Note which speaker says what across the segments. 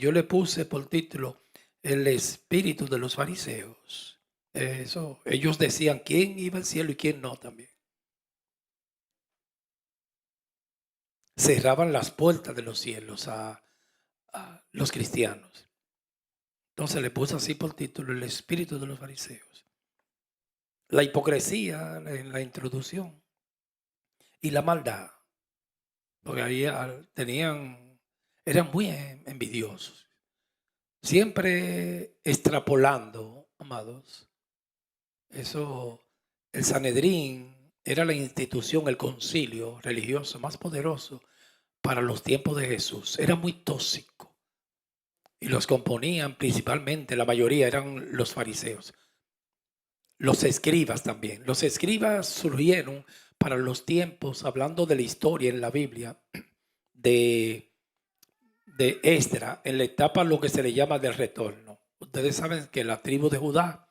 Speaker 1: Yo le puse por título El espíritu de los fariseos. Eso, ellos decían quién iba al cielo y quién no también. Cerraban las puertas de los cielos a los cristianos. Entonces le puse así por título El espíritu de los fariseos. La hipocresía en la introducción y la maldad. Porque ahí eran muy envidiosos. Siempre extrapolando, amados. Eso, el Sanedrín era la institución, el concilio religioso más poderoso para los tiempos de Jesús. Era muy tóxico y los componían principalmente, la mayoría eran los fariseos. Los escribas también. Los escribas surgieron para los tiempos, hablando de la historia en la Biblia, de, de Esdra, en la etapa lo que se le llama del retorno. Ustedes saben que la tribu de Judá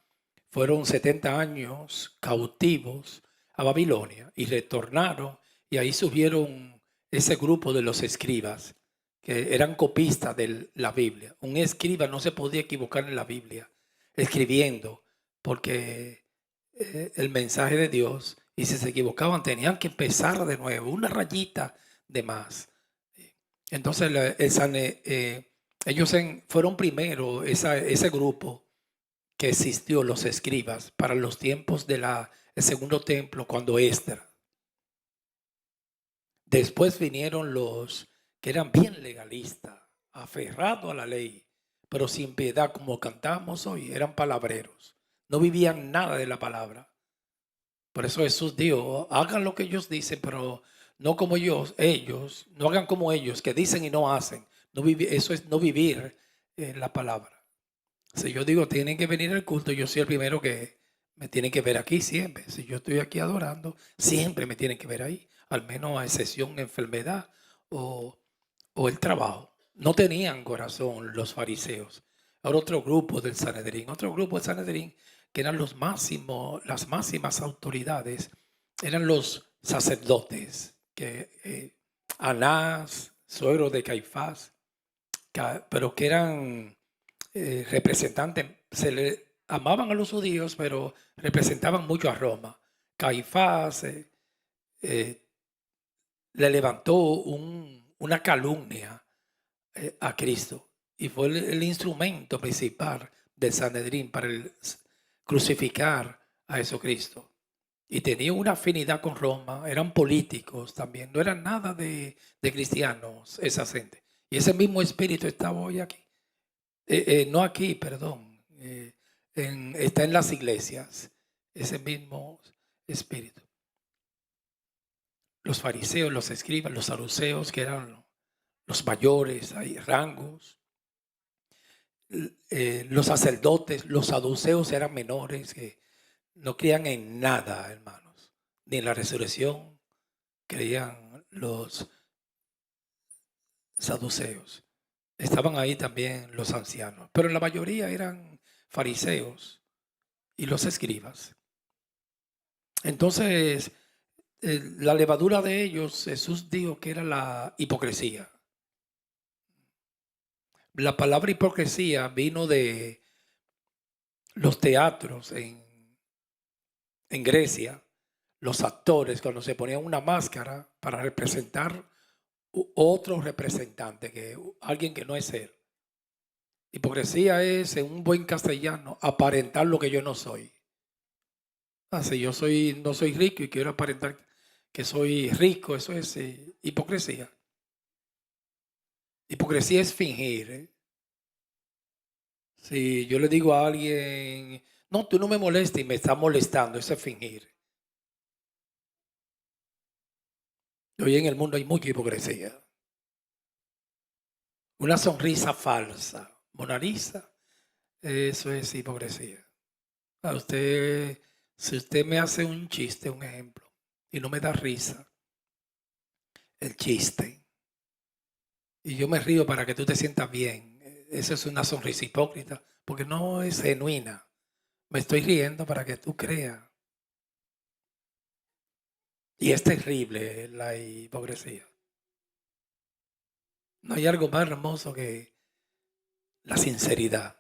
Speaker 1: fueron 70 años cautivos a Babilonia y retornaron, y ahí surgieron ese grupo de los escribas que eran copistas de la Biblia. Un escriba no se podía equivocar en la Biblia escribiendo, porque el mensaje de Dios, y si se equivocaban tenían que empezar de nuevo, una rayita de más. Entonces ellos fueron primero, ese grupo que existió, los escribas, para los tiempos del segundo templo, cuando Esdras. Después vinieron los que eran bien legalistas, aferrados a la ley, pero sin piedad, como cantamos hoy, eran palabreros. No vivían nada de la palabra. Por eso Jesús dijo, hagan lo que ellos dicen, pero no como ellos, no hagan como ellos, que dicen y no hacen. Eso es no vivir la palabra. Si yo digo, tienen que venir al culto, yo soy el primero que me tienen que ver aquí siempre. Si yo estoy aquí adorando, siempre me tienen que ver ahí, al menos a excepción de enfermedad o, o el trabajo. No tenían corazón los fariseos. Ahora otro grupo del Sanedrín, que eran las máximas autoridades, eran los sacerdotes, Anás, suegro de Caifás, pero que eran representantes, se le amaban a los judíos, pero representaban mucho a Roma. Caifás eh, le levantó una calumnia a Cristo y fue el instrumento principal del Sanedrín para crucificar a Jesucristo. Y tenía una afinidad con Roma, eran políticos también, no eran nada de cristianos esa gente. Y ese mismo espíritu estaba hoy aquí. No aquí, perdón. Está en las iglesias, ese mismo espíritu. Los fariseos, los escribas, los saduceos, que eran los mayores, hay rangos. Los sacerdotes, los saduceos eran menores, que no creían en nada, hermanos. Ni en la resurrección creían los saduceos. Estaban ahí también los ancianos, pero la mayoría eran fariseos y los escribas. Entonces, la levadura de ellos, Jesús dijo que era la hipocresía. La palabra hipocresía vino de los teatros en Grecia, los actores cuando se ponían una máscara para representar otro representante, alguien que no es él. Hipocresía es, en un buen castellano, aparentar lo que yo no soy. Si yo no soy rico y quiero aparentar que soy rico, eso es hipocresía. Hipocresía es fingir. Si yo le digo a alguien, no, tú no me molestes y me está molestando, eso es fingir. Hoy en el mundo hay mucha hipocresía. Una sonrisa falsa, Mona Lisa, eso es hipocresía. Si usted me hace un chiste, un ejemplo, y no me da risa el chiste, y yo me río para que tú te sientas bien, eso es una sonrisa hipócrita, porque no es genuina. Me estoy riendo para que tú creas. Y es terrible la hipocresía. No hay algo más hermoso que la sinceridad.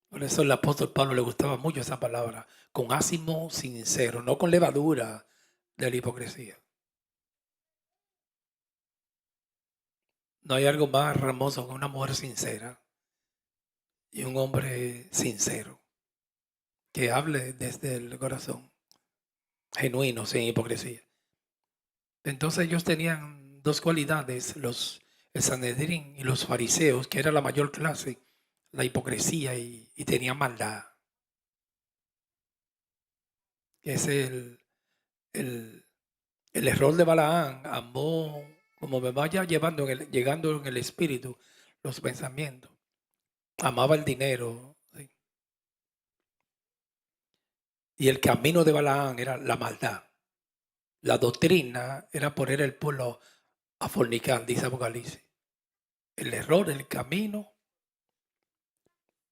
Speaker 1: Por eso el apóstol Pablo le gustaba mucho esa palabra, con ánimo sincero, no con levadura de la hipocresía. No hay algo más hermoso que una mujer sincera y un hombre sincero, que hable desde el corazón, genuino, sin hipocresía. Entonces ellos tenían dos cualidades, el Sanedrín y los fariseos, que era la mayor clase, la hipocresía y tenían maldad. Es el, el error de Balaán. Amó, como me vaya llegando en el espíritu, los pensamientos. Amaba el dinero. ¿Sí? Y el camino de Balaán era la maldad. La doctrina era poner el pueblo a fornicar, dice Apocalipsis. El error, el camino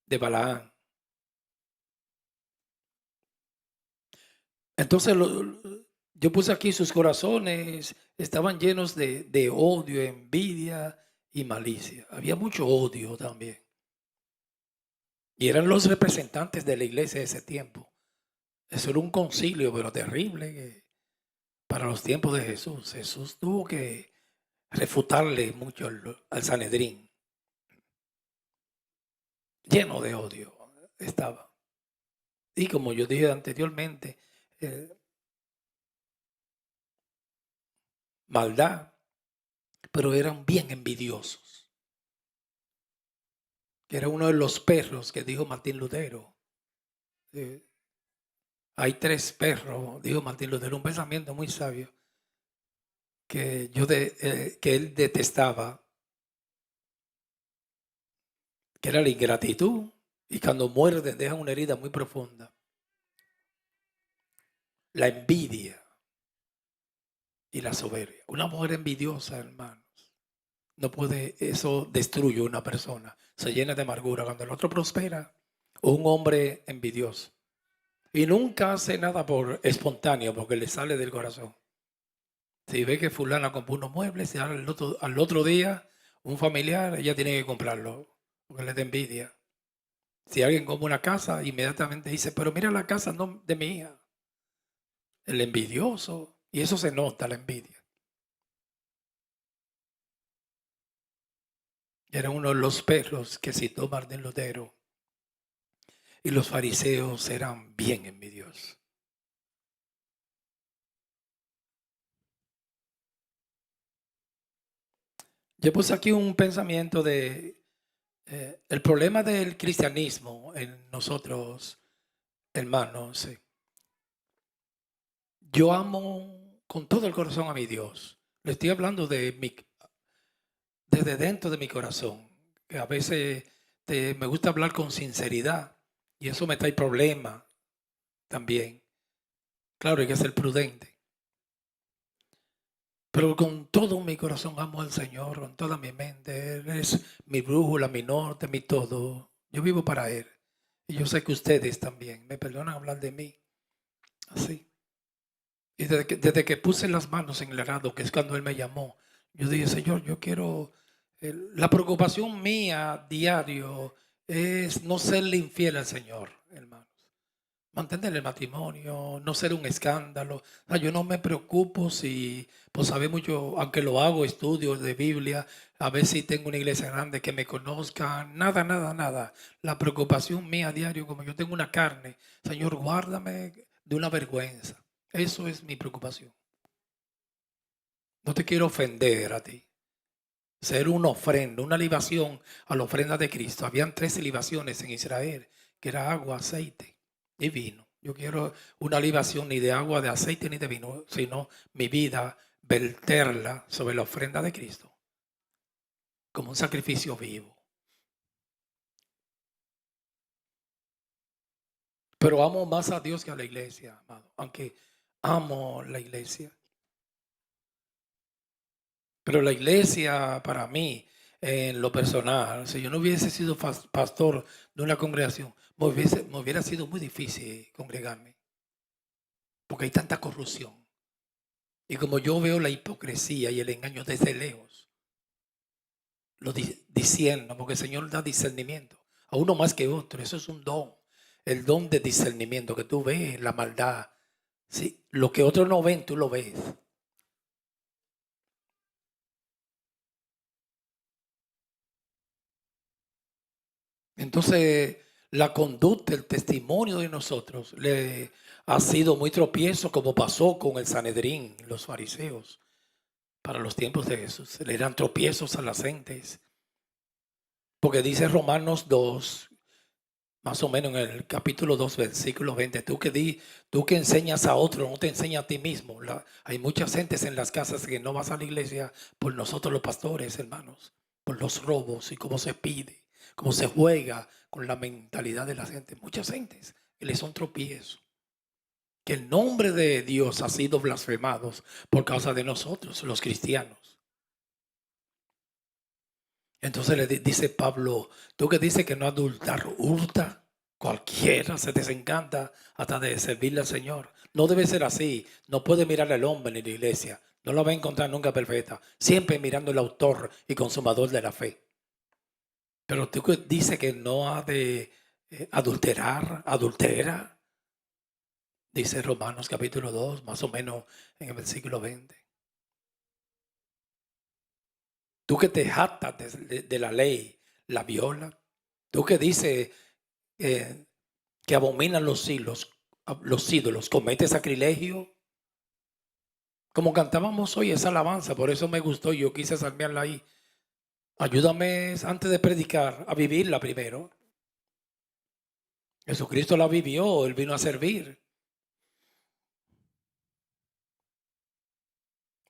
Speaker 1: de Balaán. Entonces yo puse aquí sus corazones, estaban llenos de odio, envidia y malicia. Había mucho odio también. Y eran los representantes de la iglesia de ese tiempo. Eso era un concilio, pero terrible para los tiempos de Jesús. Jesús tuvo que refutarle mucho al Sanedrín. Lleno de odio estaba. Y como yo dije anteriormente, maldad, pero eran bien envidiosos. Que era uno de los perros que dijo Martín Lutero. Hay tres perros, dijo Martín Lutero, un pensamiento muy sabio que que él detestaba, que era la ingratitud, y cuando muerden dejan una herida muy profunda. La envidia y la soberbia. Una mujer envidiosa, hermanos, no puede, eso destruye a una persona, se llena de amargura cuando el otro prospera. O un hombre envidioso y nunca hace nada por espontáneo porque le sale del corazón. Si ve que fulana compró unos muebles y al otro día un familiar, ella tiene que comprarlo porque le da envidia. Si alguien compra una casa, inmediatamente dice, pero mira la casa no de mi hija. El envidioso. Y eso se nota, la envidia. Era uno de los perros que citó Martín Lutero. Y los fariseos eran bien envidiosos. Yo puse aquí un pensamiento de el problema del cristianismo en nosotros, hermanos. Yo amo con todo el corazón a mi Dios. Le estoy hablando desde dentro de mi corazón. Que a veces me gusta hablar con sinceridad y eso me trae problemas también. Claro, hay que ser prudente. Pero con todo mi corazón amo al Señor, con toda mi mente. Él es mi brújula, mi norte, mi todo. Yo vivo para Él. Y yo sé que ustedes también me perdonan hablar de mí así. Y desde que puse las manos en el arado, que es cuando Él me llamó, yo dije, Señor, yo quiero... la preocupación mía diario es no serle infiel al Señor, hermanos. Mantener el matrimonio, no ser un escándalo. O sea, yo no me preocupo si, pues sabe mucho, aunque lo hago, estudios de Biblia, a ver si tengo una iglesia grande que me conozca, nada, nada, nada. La preocupación mía diario, como yo tengo una carne, Señor, guárdame de una vergüenza. Eso es mi preocupación. No te quiero ofender a ti. Ser una ofrenda, una libación a la ofrenda de Cristo. Habían 13 libaciones en Israel, que era agua, aceite y vino. Yo quiero una libación ni de agua, de aceite, ni de vino, sino mi vida, verterla sobre la ofrenda de Cristo, como un sacrificio vivo. Pero amo más a Dios que a la iglesia, amado, aunque amo la iglesia. Pero la iglesia, para mí, en lo personal, si yo no hubiese sido pastor de una congregación, me hubiera sido muy difícil congregarme, porque hay tanta corrupción. Y como yo veo la hipocresía y el engaño desde lejos, lo discierno, porque el Señor da discernimiento a uno más que otro. Eso es un don, el don de discernimiento, que tú ves la maldad. Sí, lo que otros no ven, tú lo ves. Entonces, la conducta, el testimonio de nosotros le ha sido muy tropiezo, como pasó con el Sanedrín, los fariseos, para los tiempos de Jesús. Le eran tropiezos a las gentes. Porque dice Romanos 2, más o menos en el capítulo 2, versículo 20, tú que enseñas a otro, no te enseñas a ti mismo. Hay muchas gentes en las casas que no vas a la iglesia por nosotros los pastores, hermanos, por los robos y cómo se pide, cómo se juega con la mentalidad de la gente. Muchas gentes que les son tropiezos. Que el nombre de Dios ha sido blasfemado por causa de nosotros, los cristianos. Entonces le dice Pablo, tú que dices que no adultar, hurta, cualquiera se desencanta hasta de servirle al Señor. No debe ser así, no puede mirar al hombre en la iglesia, no lo va a encontrar nunca perfecta, siempre mirando el autor y consumador de la fe. Pero tú que dices que no ha de adulterar, adultera, dice Romanos capítulo 2, más o menos en el versículo 20. Tú que te jactas de la ley, la viola. Tú que dices que abominan los ídolos, comete sacrilegio. Como cantábamos hoy esa alabanza, por eso me gustó, yo quise salmearla ahí. Ayúdame antes de predicar a vivirla primero. Jesucristo la vivió, Él vino a servir.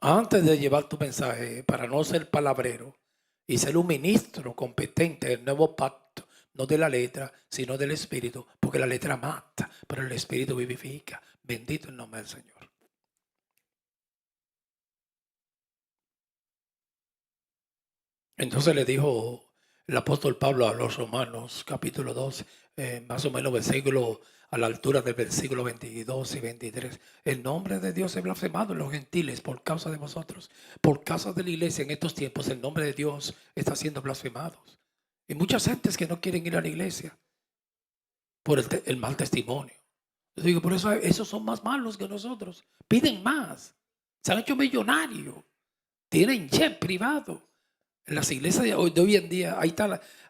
Speaker 1: Antes de llevar tu mensaje, para no ser palabrero y ser un ministro competente del nuevo pacto, no de la letra, sino del Espíritu, porque la letra mata, pero el Espíritu vivifica. Bendito el nombre del Señor. Entonces le dijo el apóstol Pablo a los Romanos, capítulo 2, más o menos versículo, a la altura del versículo 22 y 23. El nombre de Dios es blasfemado en los gentiles por causa de vosotros. Por causa de la iglesia en estos tiempos, el nombre de Dios está siendo blasfemado. Y muchas gentes que no quieren ir a la iglesia por el mal testimonio. Yo digo, por eso esos son más malos que nosotros. Piden más. Se han hecho millonarios. Tienen jet privado. En las iglesias de hoy en día, ahí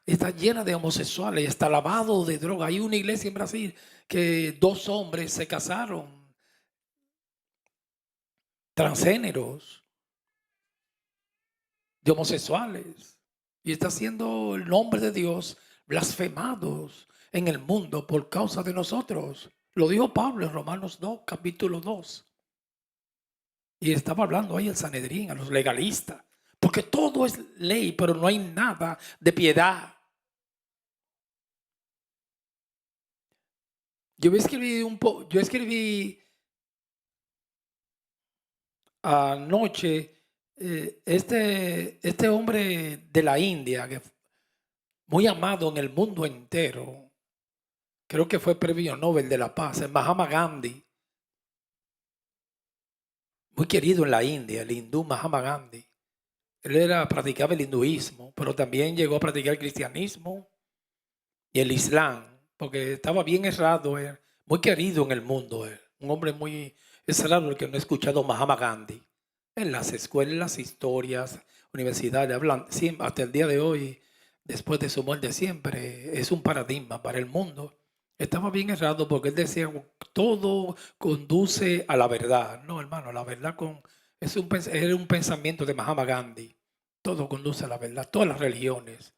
Speaker 1: está llena de homosexuales, está lavado de droga. Hay una iglesia en Brasil que 2 hombres se casaron, transgéneros, de homosexuales. Y está siendo el nombre de Dios blasfemados en el mundo por causa de nosotros. Lo dijo Pablo en Romanos 2, capítulo 2. Y estaba hablando ahí el Sanedrín, a los legalistas. Porque todo es ley, pero no hay nada de piedad. Yo escribí anoche este hombre de la India, que muy amado en el mundo entero, creo que fue premio Nobel de la Paz, el Mahatma Gandhi, muy querido en la India, el hindú Mahatma Gandhi. Él practicaba el hinduismo, pero también llegó a practicar el cristianismo y el islam, porque estaba bien errado, muy querido en el mundo. Un hombre muy, es raro el que no ha escuchado Mahatma Gandhi. En las escuelas, las historias, universidades, hablan siempre, hasta el día de hoy, después de su muerte siempre, es un paradigma para el mundo. Estaba bien errado porque él decía, todo conduce a la verdad. No, hermano, la verdad era un pensamiento de Mahatma Gandhi. Todo conduce a la verdad, todas las religiones.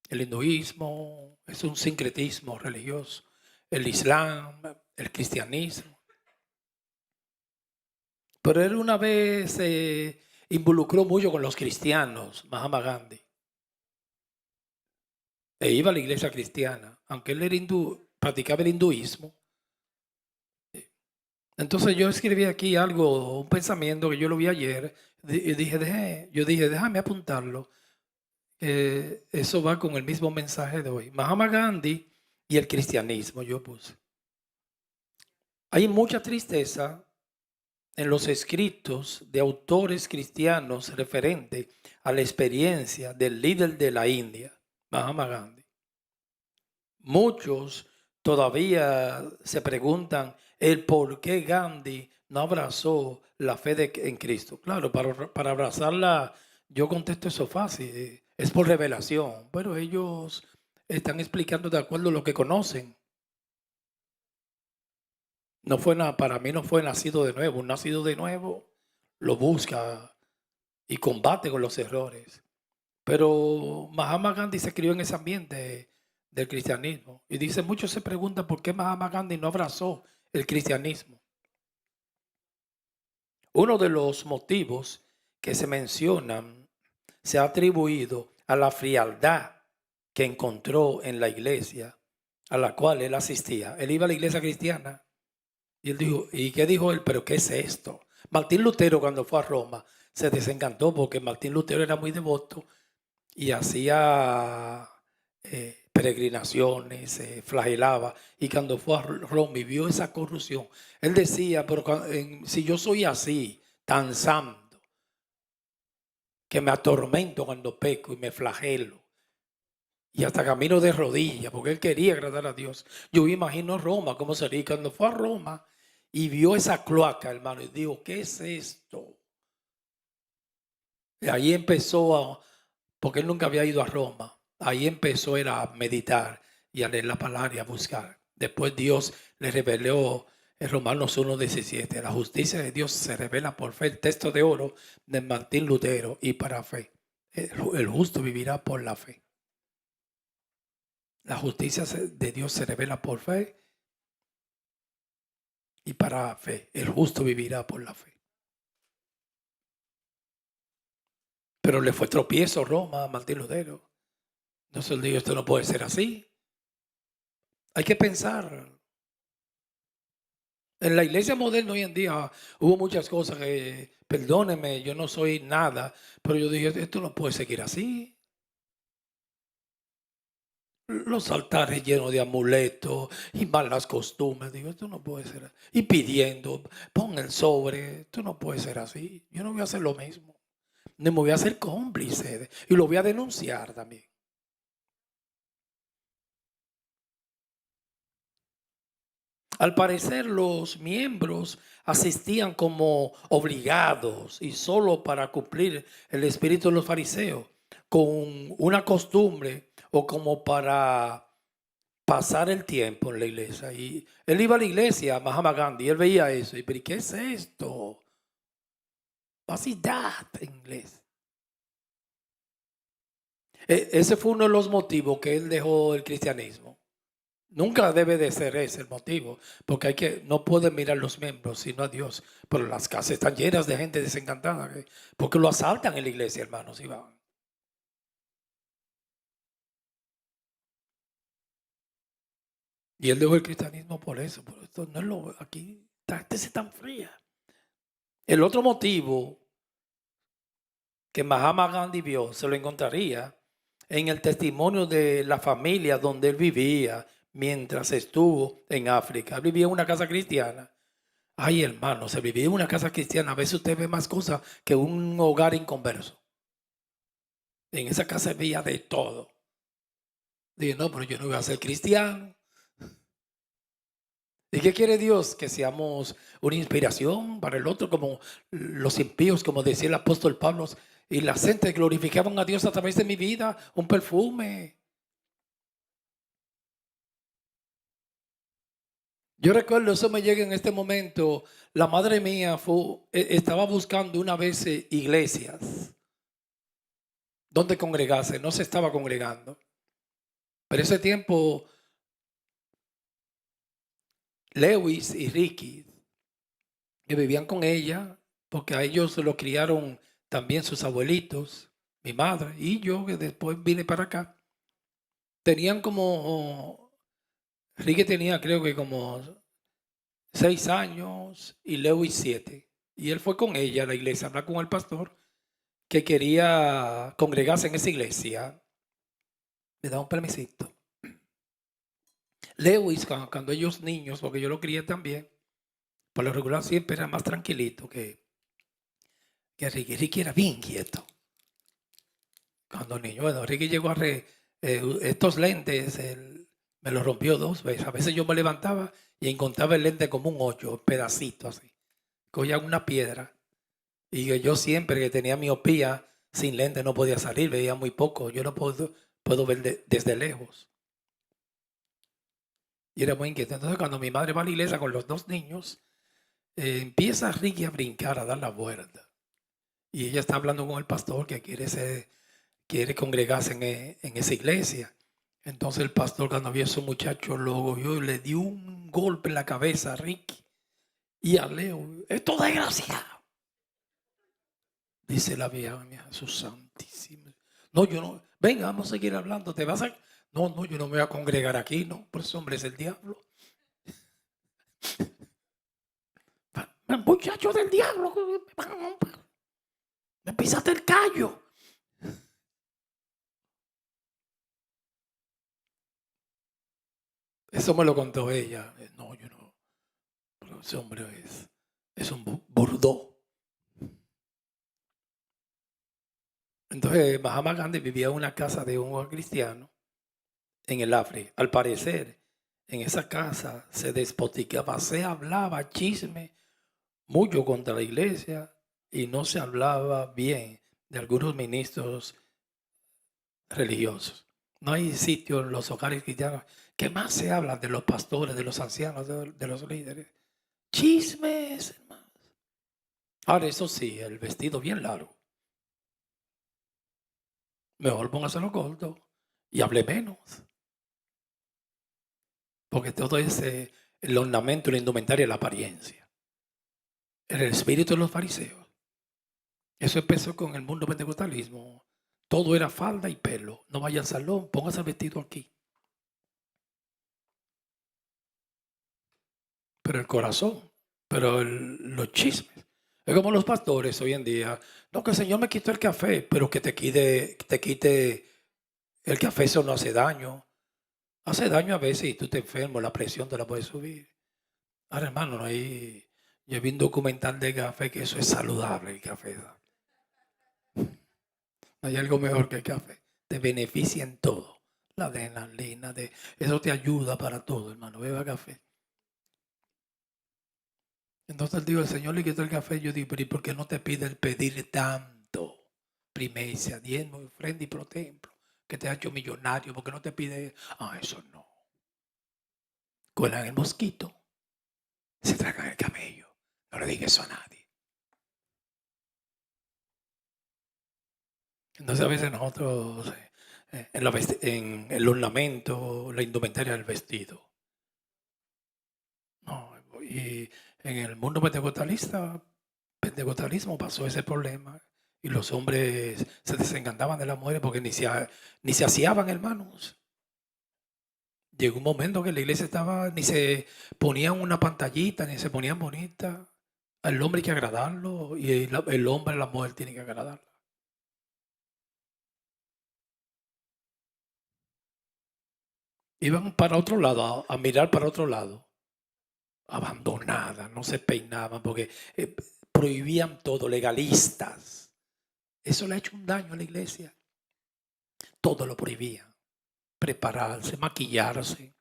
Speaker 1: El hinduismo es un sincretismo religioso. El islam, el cristianismo. Pero él una vez se involucró mucho con los cristianos, Mahatma Gandhi. E iba a la iglesia cristiana, aunque él era hindú, practicaba el hinduismo. Entonces yo escribí aquí algo, un pensamiento que yo lo vi ayer, y dije, déjame apuntarlo. Eso va con el mismo mensaje de hoy. Mahatma Gandhi y el cristianismo, yo puse. Hay mucha tristeza en los escritos de autores cristianos referente a la experiencia del líder de la India, Mahatma Gandhi. Muchos todavía se preguntan el por qué Gandhi no abrazó la fe en Cristo. Claro, para abrazarla, yo contesto eso fácil, es por revelación, pero ellos están explicando de acuerdo a lo que conocen. No fue nada, para mí no fue nacido de nuevo. Un nacido de nuevo lo busca y combate con los errores. Pero Mahatma Gandhi se crió en ese ambiente del cristianismo. Y dice, muchos se preguntan por qué Mahatma Gandhi no abrazó el cristianismo. Uno de los motivos que se mencionan se ha atribuido a la frialdad que encontró en la iglesia a la cual él asistía. Él iba a la iglesia cristiana y él dijo, ¿y qué dijo él? ¿Pero qué es esto? Martín Lutero, cuando fue a Roma, se desencantó porque Martín Lutero era muy devoto y hacía peregrinaciones, se flagelaba. Y cuando fue a Roma y vio esa corrupción, él decía, pero si yo soy así, tan santo, que me atormento cuando peco y me flagelo, y hasta camino de rodillas, porque él quería agradar a Dios. Yo me imagino Roma, cómo sería. Cuando fue a Roma y vio esa cloaca, hermano, y dijo, ¿qué es esto? Y ahí empezó porque él nunca había ido a Roma. Ahí empezó a meditar y a leer la palabra y a buscar. Después Dios le reveló en Romanos 1:17. La justicia de Dios se revela por fe. El texto de oro de Martín Lutero y para fe. El justo vivirá por la fe. La justicia de Dios se revela por fe y para fe. El justo vivirá por la fe. Pero le fue tropiezo Roma a Martín Lutero. Entonces él dijo, esto no puede ser así. Hay que pensar. En la iglesia moderna hoy en día hubo muchas cosas que, perdónenme, yo no soy nada, pero yo dije, esto no puede seguir así. Los altares llenos de amuletos y malas costumbres. Digo, esto no puede ser. Y pidiendo, pon el sobre, esto no puede ser así. Yo no voy a hacer lo mismo. Ni me voy a hacer cómplice. Y lo voy a denunciar también. Al parecer, los miembros asistían como obligados y solo para cumplir el espíritu de los fariseos, con una costumbre o como para pasar el tiempo en la iglesia. Y él iba a la iglesia, Mahatma Gandhi, y él veía eso. Y, ¿pero qué es esto? What's that en inglés? Ese fue uno de los motivos que él dejó el cristianismo. Nunca debe de ser ese el motivo, porque no puede mirar los miembros, sino a Dios. Pero las casas están llenas de gente desencantada, porque lo asaltan en la iglesia, hermanos, y van. Y él dejó el cristianismo por eso, por esto no es lo, aquí esta gente se tan fría. El otro motivo que Mahatma Gandhi vio, se lo encontraría en el testimonio de la familia donde él vivía mientras estuvo en África. Él vivía en una casa cristiana. Ay, hermano, se vivía en una casa cristiana. A veces usted ve más cosas que un hogar inconverso. En esa casa veía de todo. Dije, no, pero yo no voy a ser cristiano. ¿Y qué quiere Dios? Que seamos una inspiración para el otro, como los impíos, como decía el apóstol Pablo. Y la gente glorificaban a Dios a través de mi vida, un perfume. Yo recuerdo, eso me llega en este momento. La madre mía estaba buscando una vez iglesias donde congregarse, no se estaba congregando. Pero ese tiempo, Lewis y Ricky, que vivían con ella, porque a ellos lo criaron también sus abuelitos, mi madre y yo, que después vine para acá, tenían Ricky tenía creo que como 6 años y Lewis 7. Y él fue con ella a la iglesia a hablar con el pastor que quería congregarse en esa iglesia. Le da un permisito. Lewis, cuando ellos niños, porque yo lo crié también, Por lo regular siempre era más tranquilito que Ricky. Ricky era bien quieto. Cuando niño, bueno, Ricky llegó a estos lentes, me los rompió 2 veces. A veces yo me levantaba y encontraba el lente como un 8, pedacito así. Cogía una piedra. Y yo siempre que tenía miopía, sin lente no podía salir, veía muy poco. Yo no puedo ver desde lejos. Y era muy inquieto. Entonces cuando mi madre va a la iglesia con los 2 niños, empieza Ricky a brincar, a dar la vuelta. Y ella está hablando con el pastor que quiere congregarse en esa iglesia. Entonces el pastor, cuando vio a su muchacho, lo cogió y le dio un golpe en la cabeza a Ricky y a Leo. ¡Esto es desgraciado! Dice la vieja, mi Jesús santísimo. No, yo no. Venga, vamos a seguir hablando. ¿Te vas a...? No, yo no me voy a congregar aquí, no. Por ese hombre es el diablo. Muchacho del diablo. Me pisaste el callo. Eso me lo contó ella. No, yo no. Pero ese hombre es un burdó. Entonces, Mahatma Gandhi vivía en una casa de un cristiano en el África. Al parecer, en esa casa se despoticaba, se hablaba chisme mucho contra la iglesia y no se hablaba bien de algunos ministros religiosos. No hay sitio en los hogares cristianos que más se habla de los pastores, de los ancianos, de los líderes. Chismes, hermanos. Ahora, eso sí, el vestido bien largo. Mejor póngaselo corto y hable menos. Porque todo es el ornamento, la indumentaria, la apariencia. El espíritu de los fariseos. Eso empezó con el mundo pentecostalismo. Todo era falda y pelo. No vaya al salón, póngase el vestido aquí. Pero el corazón, pero los chismes. Es como los pastores hoy en día. No, que el Señor me quitó el café, pero que te quite el café, eso no hace daño. Hace daño a veces y tú te enfermas, la presión te la puede subir. Ahora, hermano, no hay... Yo vi un documental de café que eso es saludable, el café. No hay algo mejor que el café. Te beneficia en todo. La adrenalina, eso te ayuda para todo, hermano. Beba café. Entonces digo, el Señor le quitó el café. Yo digo, pero ¿y por qué no te pide el pedir tanto? Primecia, diezmo, ofrenda y pro templo, que te ha hecho millonario. ¿Por qué no te pide? Eso no. Cuelan el mosquito, se tragan el camello. No le digas eso a nadie. Entonces a veces nosotros en el ornamento, la indumentaria del vestido. No, y en el mundo pentecostalismo pasó ese problema. Y los hombres se desencantaban de las mujeres porque ni se aseaban, hermanos. Llegó un momento que la iglesia ni se ponían una pantallita, ni se ponían bonitas. Al hombre hay que agradarlo y el hombre a la mujer tiene que agradarla. Iban para otro lado, a mirar para otro lado. Abandonadas, no se peinaban porque prohibían todo, legalistas. Eso le ha hecho un daño a la iglesia. Todo lo prohibían. Prepararse, maquillarse.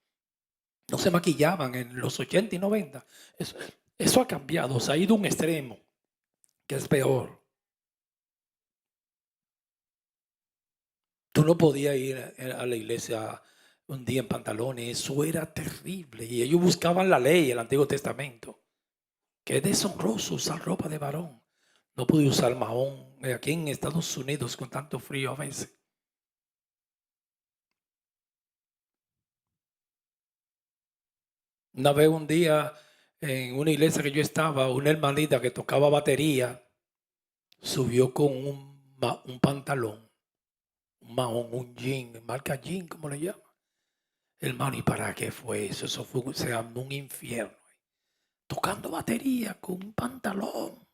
Speaker 1: No se maquillaban en los 80 y 90. Eso ha cambiado, se ha ido a un extremo, que es peor. Tú no podías ir a la iglesia un día en pantalones, eso era terrible. Y ellos buscaban la ley, el Antiguo Testamento, que es deshonroso usar ropa de varón. No pude usar mahón aquí en Estados Unidos con tanto frío a veces. Una vez un día en una iglesia que yo estaba, una hermanita que tocaba batería subió con un pantalón, un mahón, un jean, marca jean, ¿cómo le llaman? Hermano, ¿y para qué fue eso? Eso se armó un infierno. Tocando batería con un pantalón.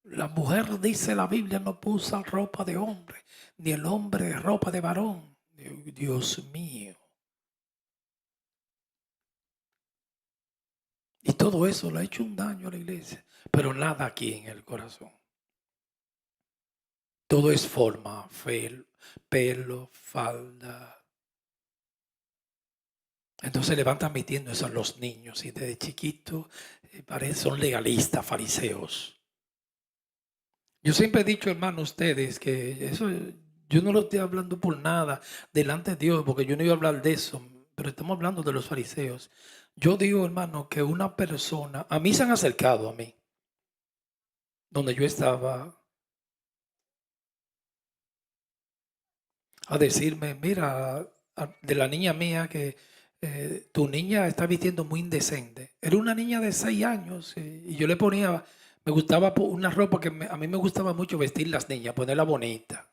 Speaker 1: La mujer, dice la Biblia, no puso ropa de hombre, ni el hombre ropa de varón. Dios mío. Y todo eso le ha hecho un daño a la iglesia, pero nada aquí en el corazón. Todo es forma, pelo, falda. Entonces le van transmitiendo eso a los niños y desde chiquitos son legalistas, fariseos. Yo siempre he dicho, hermano, a ustedes que eso yo no lo estoy hablando por nada delante de Dios, porque yo no iba a hablar de eso, pero estamos hablando de los fariseos. Yo digo, hermano, que una persona, a mí se han acercado a mí, donde yo estaba, a decirme, mira, de la niña mía que tu niña está vistiendo muy indecente. Era una niña de 6 años y yo le ponía, me gustaba una ropa que a mí me gustaba mucho vestir las niñas, ponerla bonita.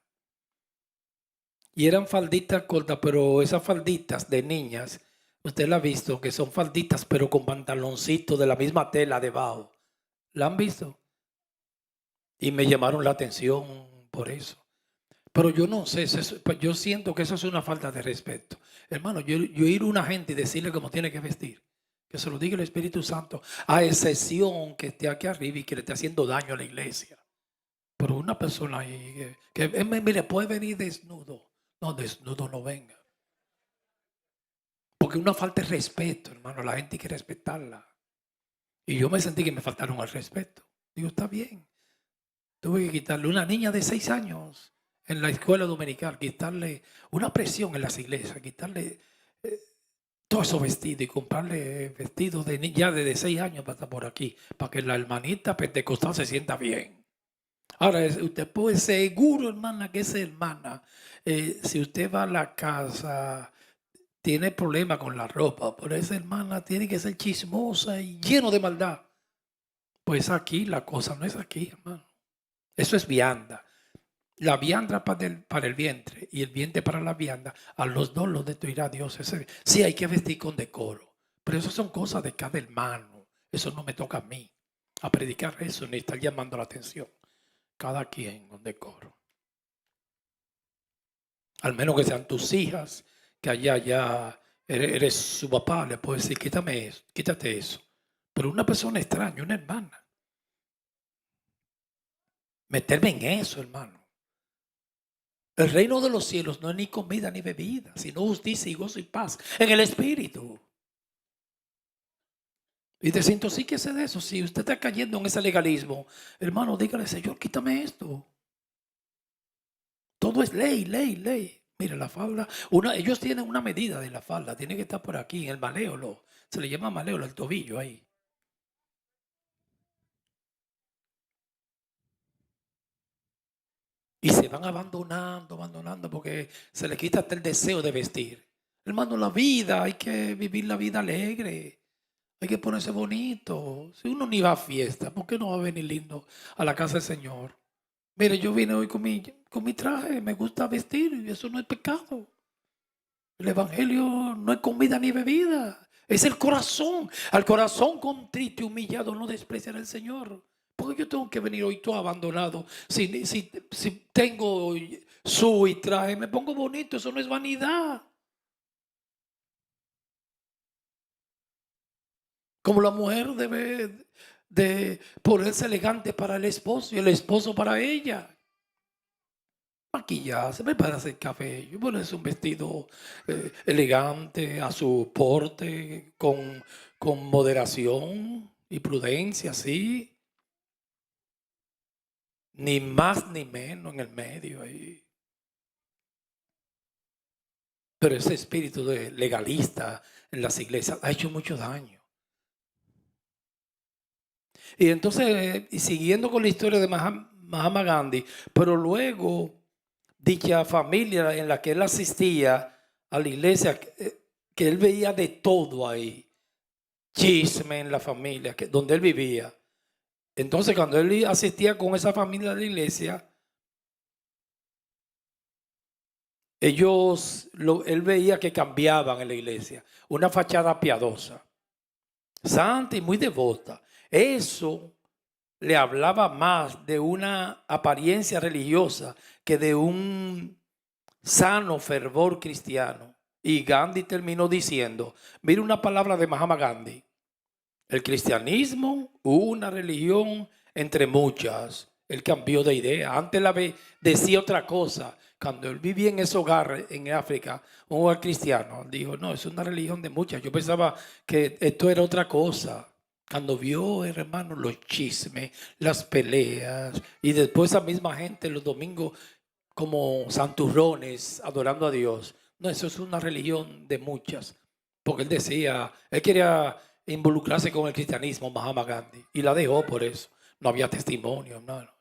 Speaker 1: Y eran falditas cortas, pero esas falditas de niñas, usted la ha visto, que son falditas, pero con pantaloncitos de la misma tela debajo. ¿La han visto? Y me llamaron la atención por eso. Pero yo no sé, yo siento que eso es una falta de respeto. Hermano, yo ir a una gente y decirle cómo tiene que vestir, que se lo diga el Espíritu Santo, a excepción que esté aquí arriba y que le esté haciendo daño a la iglesia. Pero una persona ahí mire, puede venir desnudo. No, desnudo no venga. Porque una falta de respeto, hermano, la gente hay que respetarla. Y yo me sentí que me faltaron al respeto. Digo, está bien. Tuve que quitarle una niña de 6 años en la escuela dominical, quitarle una presión en las iglesias, quitarle todos esos vestidos y comprarle vestidos de niña de 6 años para estar por aquí, para que la hermanita pentecostal se sienta bien. Ahora, usted puede seguro, hermana, que esa hermana, si usted va a la casa, tiene problemas con la ropa, pero esa hermana tiene que ser chismosa y lleno de maldad. Pues aquí la cosa no es aquí, hermano. Eso es vianda. La vianda para el vientre y el vientre para la vianda, a los dos los destruirá Dios. Sí, hay que vestir con decoro, pero eso son cosas de cada hermano. Eso no me toca a mí a predicar eso ni estar llamando la atención. Cada quien con decoro. Al menos que sean tus hijas, que allá ya eres su papá, le puedes decir, quítame eso, quítate eso. Pero una persona extraña, una hermana. Meterme en eso, hermano. El reino de los cielos no es ni comida ni bebida, sino justicia y gozo y paz en el Espíritu. Y desintoxíquese de eso. Si usted está cayendo en ese legalismo, hermano, dígale, Señor, quítame esto. Todo es ley, ley, ley. Mire, la falda, ellos tienen una medida de la falda, tiene que estar por aquí, en el maléolo. Se le llama maléolo, el tobillo ahí. Y se van abandonando, porque se le quita hasta el deseo de vestir. Hermano, la vida, hay que vivir la vida alegre. Hay que ponerse bonito. Si uno ni va a fiesta, ¿por qué no va a venir lindo a la casa del Señor? Mire, yo vine hoy con mi traje, me gusta vestir y eso no es pecado. El evangelio no es comida ni bebida, es el corazón. Al corazón contrito y humillado no despreciará el Señor. Porque yo tengo que venir hoy todo abandonado. Si tengo y traje, me pongo bonito, eso no es vanidad. Como la mujer debe de ponerse elegante para el esposo y el esposo para ella. Maquillarse, prepararse el cabello, ponerse un vestido elegante a su porte, con moderación y prudencia, sí. Ni más ni menos en el medio ahí. Pero ese espíritu de legalista en las iglesias ha hecho mucho daño. Y entonces, y siguiendo con la historia de Mahatma Gandhi, pero luego dicha familia en la que él asistía a la iglesia, que él veía de todo ahí, chisme en la familia donde él vivía. Entonces, cuando él asistía con esa familia a la iglesia, él veía que cambiaban en la iglesia, una fachada piadosa, santa y muy devota. Eso le hablaba más de una apariencia religiosa que de un sano fervor cristiano. Y Gandhi terminó diciendo, mire una palabra de Mahatma Gandhi, El cristianismo, una religión entre muchas. Él cambió de idea. Antes decía otra cosa. Cuando él vivía en ese hogar en África, un hogar cristiano, dijo, no, es una religión de muchas. Yo pensaba que esto era otra cosa. Cuando vio, hermano, los chismes, las peleas, y después esa misma gente los domingos como santurrones adorando a Dios. No, eso es una religión de muchas. Porque él decía, él quería involucrarse con el cristianismo, Mahatma Gandhi, y la dejó por eso. No había testimonio, hermano.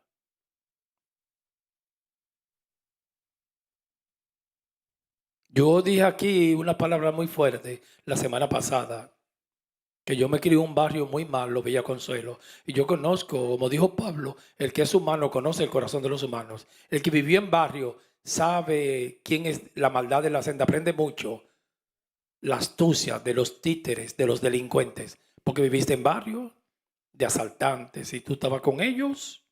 Speaker 1: Yo dije aquí una palabra muy fuerte la semana pasada, que yo me crié en un barrio muy malo, Villa Consuelo, y yo conozco, como dijo Pablo, el que es humano conoce el corazón de los humanos. El que vivió en barrio sabe quién es la maldad de la senda, aprende mucho la astucia de los títeres, de los delincuentes, porque viviste en barrio de asaltantes y tú estabas con ellos.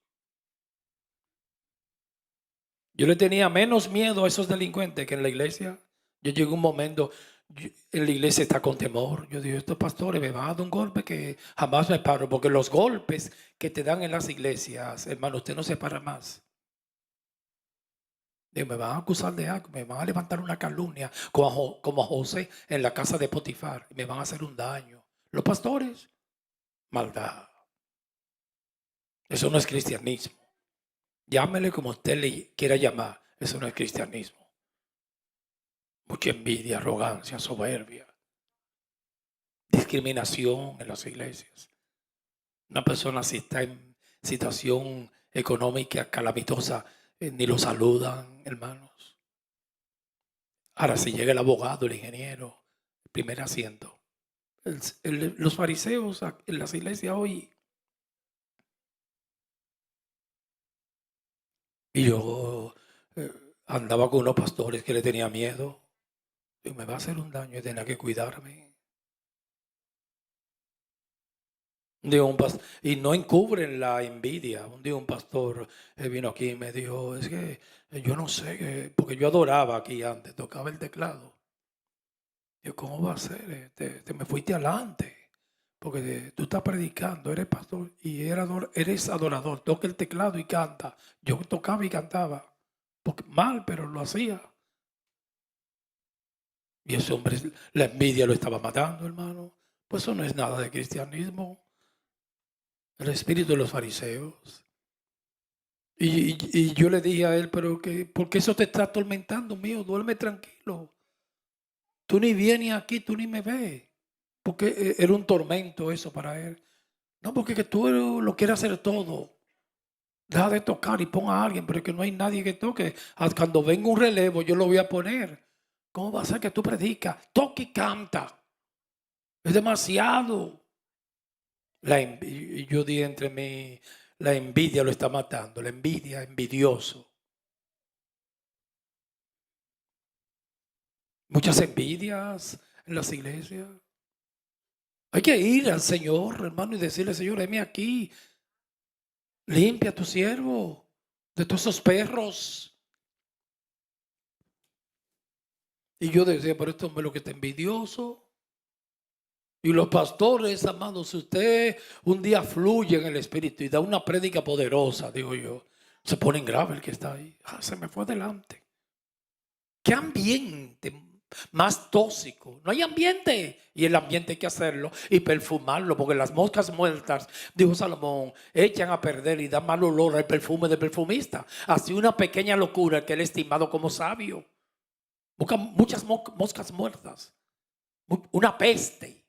Speaker 1: Yo le tenía menos miedo a esos delincuentes que en la iglesia. Yo llegué a un momento, en la iglesia está con temor. Yo digo, estos pastores me van a dar un golpe que jamás me paro, porque los golpes que te dan en las iglesias, hermano, usted no se para más. Digo, me van a acusar de algo, me van a levantar una calumnia, como a José en la casa de Potifar, me van a hacer un daño. Los pastores, maldad. Eso no es cristianismo. Llámele como usted le quiera llamar. Eso no es cristianismo. Mucha envidia, arrogancia, soberbia, discriminación en las iglesias. Una persona si está en situación económica calamitosa, ni lo saludan, hermanos. Ahora, si llega el abogado, el ingeniero, el primer asiento. Los fariseos en las iglesias hoy. Y yo andaba con unos pastores que le tenía miedo. Y me va a hacer un daño y tenía que cuidarme. Un día y no encubren la envidia. Un día un pastor vino aquí y me dijo, es que yo no sé, porque yo adoraba aquí antes, tocaba el teclado. Yo, ¿cómo va a ser? Te me fuiste adelante, porque tú estás predicando, eres pastor y eres adorador, toca el teclado y canta. Yo tocaba y cantaba, porque mal, pero lo hacía. Y ese hombre, la envidia lo estaba matando, hermano. Pues eso no es nada de cristianismo. El espíritu de los fariseos. Y yo le dije a él, pero ¿por qué eso te está atormentando, mío? Duerme tranquilo. Tú ni vienes aquí, tú ni me ves. Porque era un tormento eso para él. No, porque que tú lo quieres hacer todo. Deja de tocar y pon a alguien, pero es que no hay nadie que toque. Cuando venga un relevo, yo lo voy a poner. ¿Cómo va a ser que tú predicas? Toca y canta. Es demasiado. Yo dije entre mí, la envidia lo está matando. La envidia, envidioso. Muchas envidias en las iglesias. Hay que ir al Señor, hermano, y decirle, Señor, heme aquí. Limpia a tu siervo de todos esos perros. Y yo decía, pero este hombre lo que está envidioso. Y los pastores, amados, si usted un día fluye en el Espíritu y da una prédica poderosa, digo yo, se pone en grave el que está ahí. Se me fue adelante. ¿Qué ambiente más tóxico? No hay ambiente. Y el ambiente hay que hacerlo y perfumarlo, porque las moscas muertas, dijo Salomón, echan a perder y dan mal olor al perfume del perfumista. Así una pequeña locura que él estimado como sabio. Busca muchas moscas muertas. Una peste.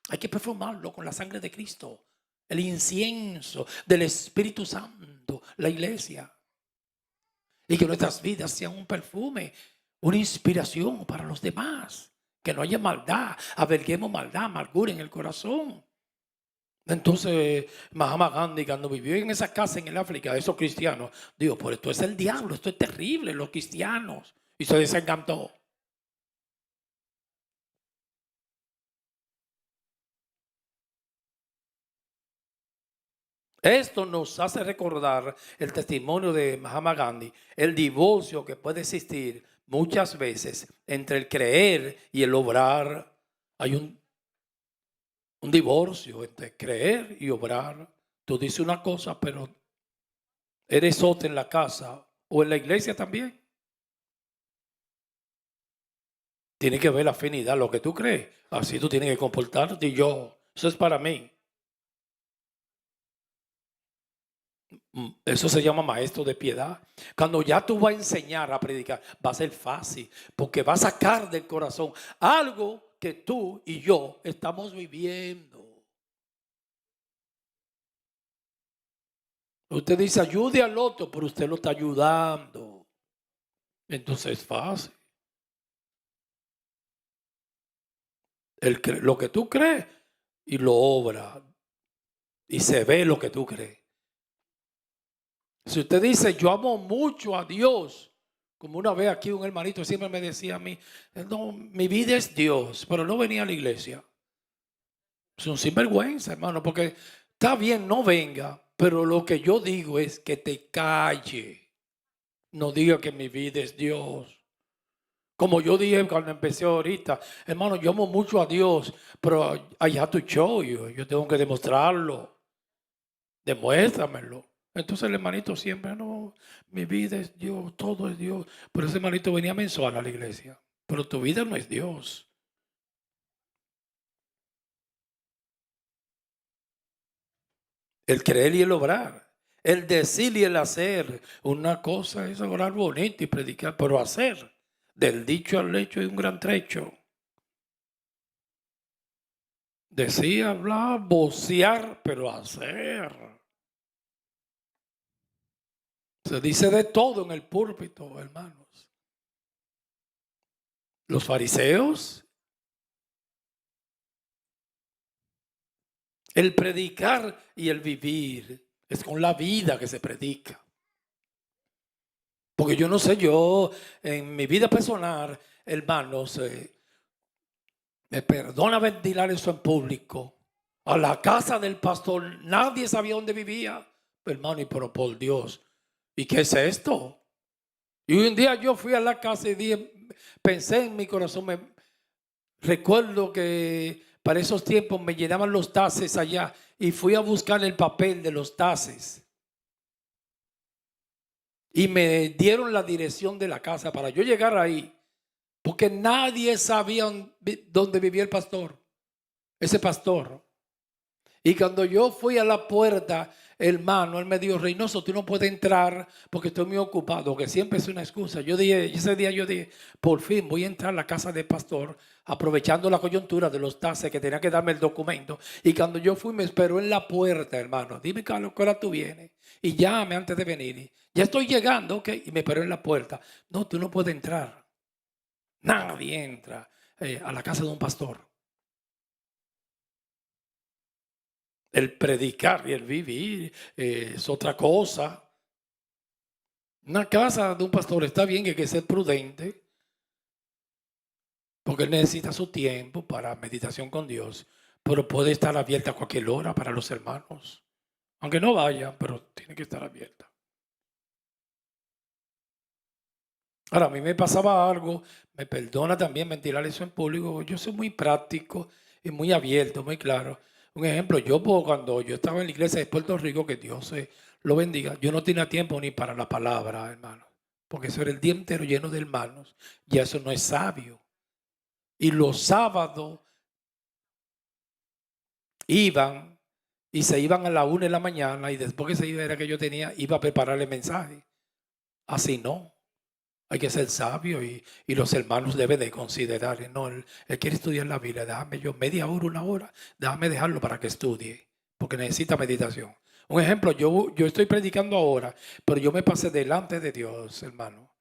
Speaker 1: Hay que perfumarlo con la sangre de Cristo. El incienso del Espíritu Santo, la iglesia. Y que nuestras vidas sean un perfume, una inspiración para los demás. Que no haya maldad, alberguemos maldad, amargura en el corazón. Entonces, Mahatma Gandhi, cuando vivió en esa casa en el África, esos cristianos, dijo, pues esto es el diablo, esto es terrible, los cristianos. Y se desencantó. Esto nos hace recordar el testimonio de Mahatma Gandhi, el divorcio que puede existir muchas veces entre el creer y el obrar. Hay un un divorcio entre creer y obrar. Tú dices una cosa, pero eres otra en la casa o en la iglesia también. Tiene que ver la afinidad, lo que tú crees. Así tú tienes que comportarte y yo. Eso es para mí. Eso se llama maestro de piedad. Cuando ya tú vas a enseñar a predicar, va a ser fácil, porque va a sacar del corazón algo que tú y yo estamos viviendo. Usted dice ayude al otro, pero usted lo está ayudando. Entonces es fácil. Lo que tú crees y lo obra. Y se ve lo que tú crees. Si usted dice yo amo mucho a Dios, como una vez aquí un hermanito siempre me decía a mí, no, mi vida es Dios, pero no venía a la iglesia. Es un sinvergüenza, hermano, porque está bien, no venga, pero lo que yo digo es que te calle. No diga que mi vida es Dios. Como yo dije cuando empecé ahorita, hermano, yo amo mucho a Dios, pero I have to show you, yo tengo que demostrarlo. Demuéstramelo. Entonces el hermanito siempre, no, mi vida es Dios, todo es Dios. Pero ese hermanito venía mensual a la iglesia. Pero tu vida no es Dios. El creer y el obrar. El decir y el hacer. Una cosa es orar bonito y predicar, pero hacer. Del dicho al hecho hay un gran trecho. Decir, hablar, vocear, pero hacer. Se dice de todo en el púlpito, hermanos. Los fariseos, el predicar y el vivir es con la vida que se predica. Porque yo no sé, yo en mi vida personal, hermanos, me perdona ventilar eso en público. A la casa del pastor, nadie sabía dónde vivía. Hermano, y pero por Dios, ¿y qué es esto? Y un día yo fui a la casa y dije, pensé en mi corazón, recuerdo que para esos tiempos me llenaban los tases allá y fui a buscar el papel de los tases. Y me dieron la dirección de la casa para yo llegar ahí. Porque nadie sabía dónde vivía el pastor. Ese pastor. Y cuando yo fui a la puerta, hermano, él me dijo, Reynoso, tú no puedes entrar porque estoy muy ocupado, que siempre es una excusa. Yo dije, ese día yo dije, por fin voy a entrar a la casa del pastor, aprovechando la coyuntura de los tases que tenía que darme el documento. Y cuando yo fui, me esperó en la puerta, hermano. Dime, Carlos, ¿qué hora tú vienes? Y llame antes de venir. Ya estoy llegando, ok. Y me esperó en la puerta. No, tú no puedes entrar. Nadie entra a la casa de un pastor. El predicar y el vivir es otra cosa. Una casa de un pastor está bien, que hay que ser prudente, porque él necesita su tiempo para meditación con Dios, pero puede estar abierta a cualquier hora para los hermanos. Aunque no vayan, pero tiene que estar abierta. Ahora, a mí me pasaba algo, me perdona también ventilar eso en público, yo soy muy práctico y muy abierto, muy claro. Un ejemplo, cuando yo estaba en la iglesia de Puerto Rico, que Dios lo bendiga, yo no tenía tiempo ni para la palabra, hermano, porque eso era el día entero lleno de hermanos, y eso no es sabio. Y los sábados iban y se iban a la 1 de la mañana y después que se iba era que yo iba a preparar el mensaje. Así no. Hay que ser sabio y los hermanos deben de considerar, no, él quiere estudiar la Biblia, déjame yo media hora, una hora, déjame dejarlo para que estudie, porque necesita meditación. Un ejemplo, yo estoy predicando ahora, pero yo me pasé delante de Dios, hermano.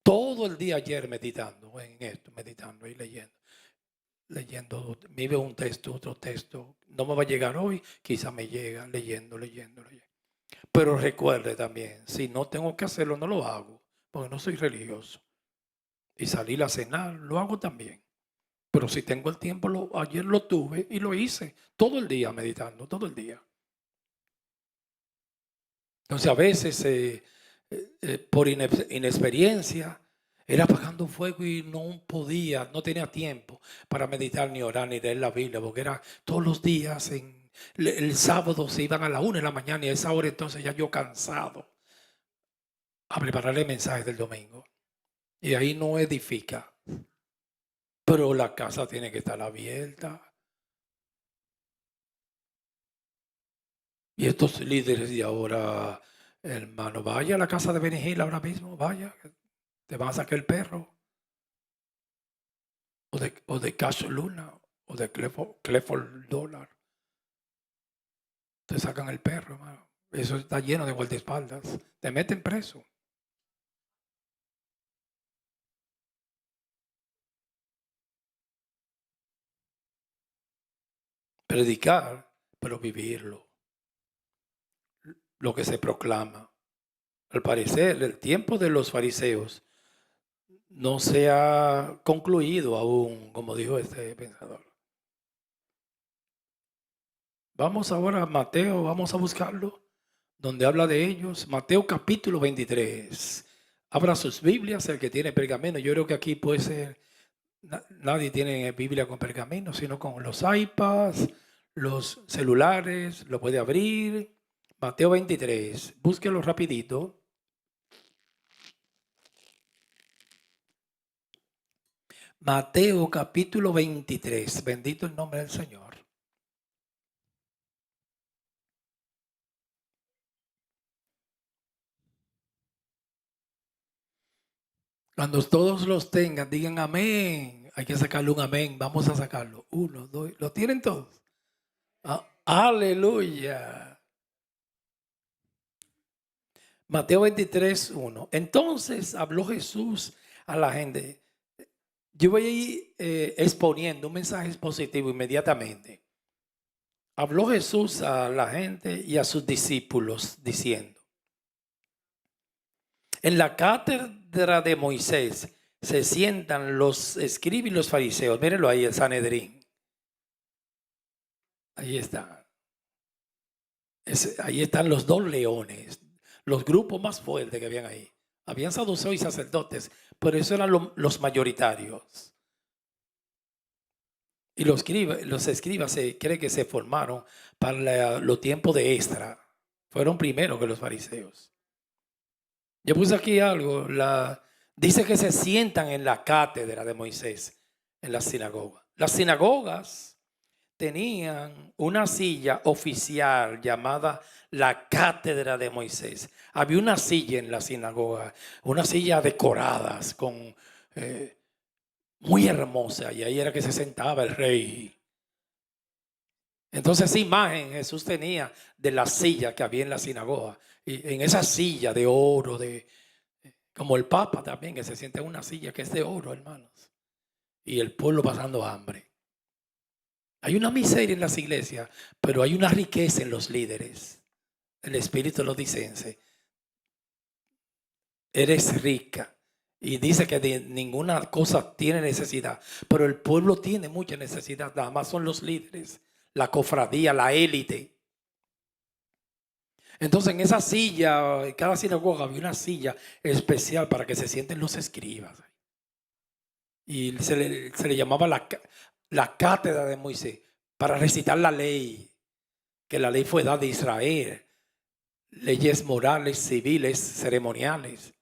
Speaker 1: Todo el día ayer meditando en esto, meditando y leyendo, vive un texto, otro texto. No me va a llegar hoy, quizá me llega leyendo. Pero recuerde también, si no tengo que hacerlo, no lo hago, porque no soy religioso. Y salir a cenar, lo hago también. Pero si tengo el tiempo, ayer lo tuve y lo hice todo el día meditando, todo el día. Entonces a veces por inexperiencia, Era apagando fuego y no podía, no tenía tiempo para meditar, ni orar, ni leer la Biblia, porque era todos los días. El sábado se iban a la 1 de la mañana y a esa hora entonces ya yo cansado a preparar el mensaje del domingo. Y ahí no edifica. Pero la casa tiene que estar abierta. Y estos líderes de ahora, hermano, vaya a la casa de Benny Hill ahora mismo, vaya, te van a sacar el perro. O de Cash Luna, o de Clifford Dollar. Te sacan el perro, hermano. Eso está lleno de guardaespaldas. Te meten preso. Predicar, pero vivirlo. Lo que se proclama. Al parecer, el tiempo de los fariseos no se ha concluido aún, como dijo este pensador. Vamos ahora a Mateo, vamos a buscarlo, donde habla de ellos. Mateo capítulo 23. Abra sus Biblias, el que tiene pergamino. Yo creo que aquí puede ser, nadie tiene Biblia con pergamino, sino con los iPads, los celulares, lo puede abrir. Mateo 23, búsquelo rapidito. Mateo capítulo 23, bendito el nombre del Señor. Cuando todos los tengan, digan amén. Hay que sacarle un amén. Vamos a sacarlo. 1, 2. ¿Lo tienen todos? Aleluya. Mateo 23, 1. Entonces habló Jesús a la gente. Yo voy a ir exponiendo un mensaje positivo inmediatamente. Habló Jesús a la gente y a sus discípulos diciendo: en la cátedra de Moisés se sientan los escribas y los fariseos. Mírenlo ahí, el Sanedrín. Ahí está. Ahí están los dos leones, los grupos más fuertes que habían ahí. Habían saduceos y sacerdotes, pero eso eran los mayoritarios. Y los escribas se cree que se formaron para los tiempos de Esdras. Fueron primero que los fariseos. Yo puse aquí algo. Dice que se sientan en la cátedra de Moisés, en la sinagoga. Las sinagogas tenían una silla oficial llamada la cátedra de Moisés. Había una silla en la sinagoga, una silla decorada con muy hermosa, y ahí era que se sentaba el rey. Entonces esa imagen Jesús tenía de la silla que había en la sinagoga, y en esa silla de oro, como el Papa también, que se sienta en una silla que es de oro, hermanos, y el pueblo pasando hambre. Hay una miseria en las iglesias, pero hay una riqueza en los líderes. El Espíritu lo dice: eres rica. Y dice que de ninguna cosa tiene necesidad, pero el pueblo tiene mucha necesidad. Nada más son los líderes, la cofradía, la élite. Entonces en esa silla, en cada sinagoga había una silla especial para que se sienten los escribas. Y se le llamaba la cátedra de Moisés, para recitar la ley, que la ley fue dada a Israel. Leyes morales, civiles, ceremoniales.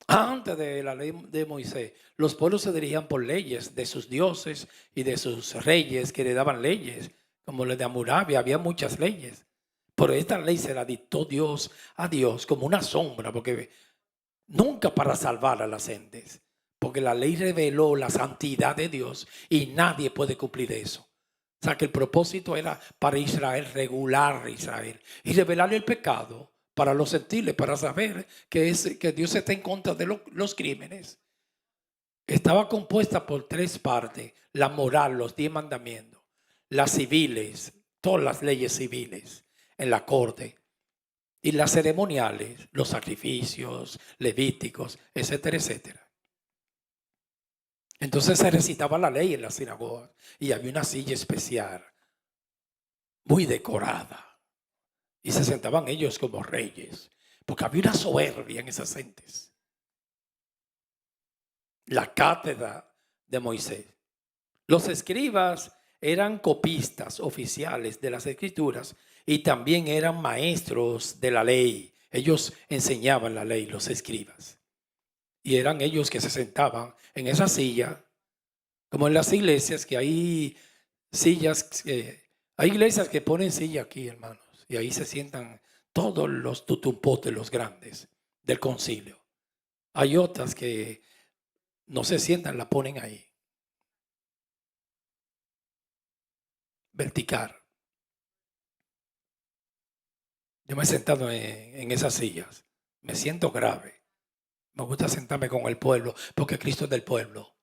Speaker 1: Antes de la ley de Moisés, los pueblos se dirigían por leyes de sus dioses y de sus reyes que le daban leyes, como la de Hammurabi. Había muchas leyes, pero esta ley se la dictó Dios a Dios como una sombra, porque nunca para salvar a las gentes, porque la ley reveló la santidad de Dios y nadie puede cumplir eso. O sea que el propósito era para Israel, regular a Israel y revelarle el pecado para los gentiles, para saber que Dios está en contra de los crímenes. Estaba compuesta por 3 partes: la moral, los 10 mandamientos; las civiles, todas las leyes civiles en la corte; y las ceremoniales, los sacrificios levíticos, etcétera, etcétera. Entonces se recitaba la ley en la sinagoga y había una silla especial, muy decorada. Y se sentaban ellos como reyes, porque había una soberbia en esas gentes. la cátedra de Moisés. Los escribas eran copistas oficiales de las escrituras y también eran maestros de la ley. Ellos enseñaban la ley, los escribas. Y eran ellos que se sentaban en esa silla, como en las iglesias, que hay sillas, hay iglesias que ponen silla aquí, hermanos, y ahí se sientan todos los tutumpotes, los grandes del concilio. Hay otras que no se sientan, la ponen ahí, vertical. Yo me he sentado en esas sillas, me siento grave. Me gusta sentarme con el pueblo, porque Cristo es del pueblo.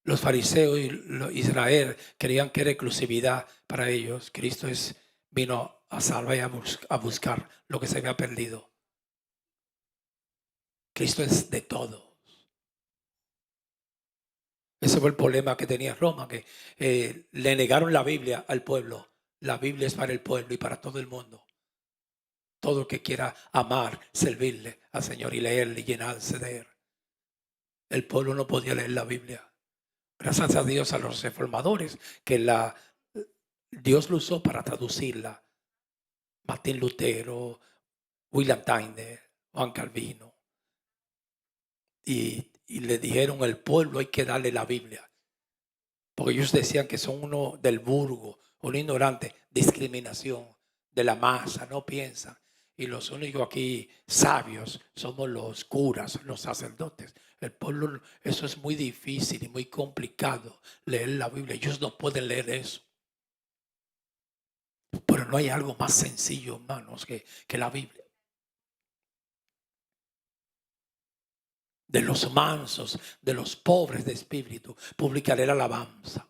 Speaker 1: Los fariseos y Israel creían que era exclusividad para ellos. Cristo vino a salvar y a buscar lo que se había perdido. Cristo es de todos. Ese fue el problema que tenía Roma, que le negaron la Biblia al pueblo. La Biblia es para el pueblo y para todo el mundo. Todo el que quiera amar, servirle al Señor y leerle y llenarse de él. El pueblo no podía leer la Biblia. Gracias a Dios, a los reformadores, que Dios lo usó para traducirla. Martín Lutero, William Tyndale, Juan Calvino. Y le dijeron al pueblo hay que darle la Biblia. Porque ellos decían que son uno del burgo, un ignorante, discriminación de la masa, no piensan. Y los únicos aquí sabios somos los curas, los sacerdotes. El pueblo, eso es muy difícil y muy complicado leer la Biblia. Ellos no pueden leer eso. Pero no hay algo más sencillo, hermanos, que la Biblia. De los mansos, de los pobres de espíritu, publicaré la alabanza.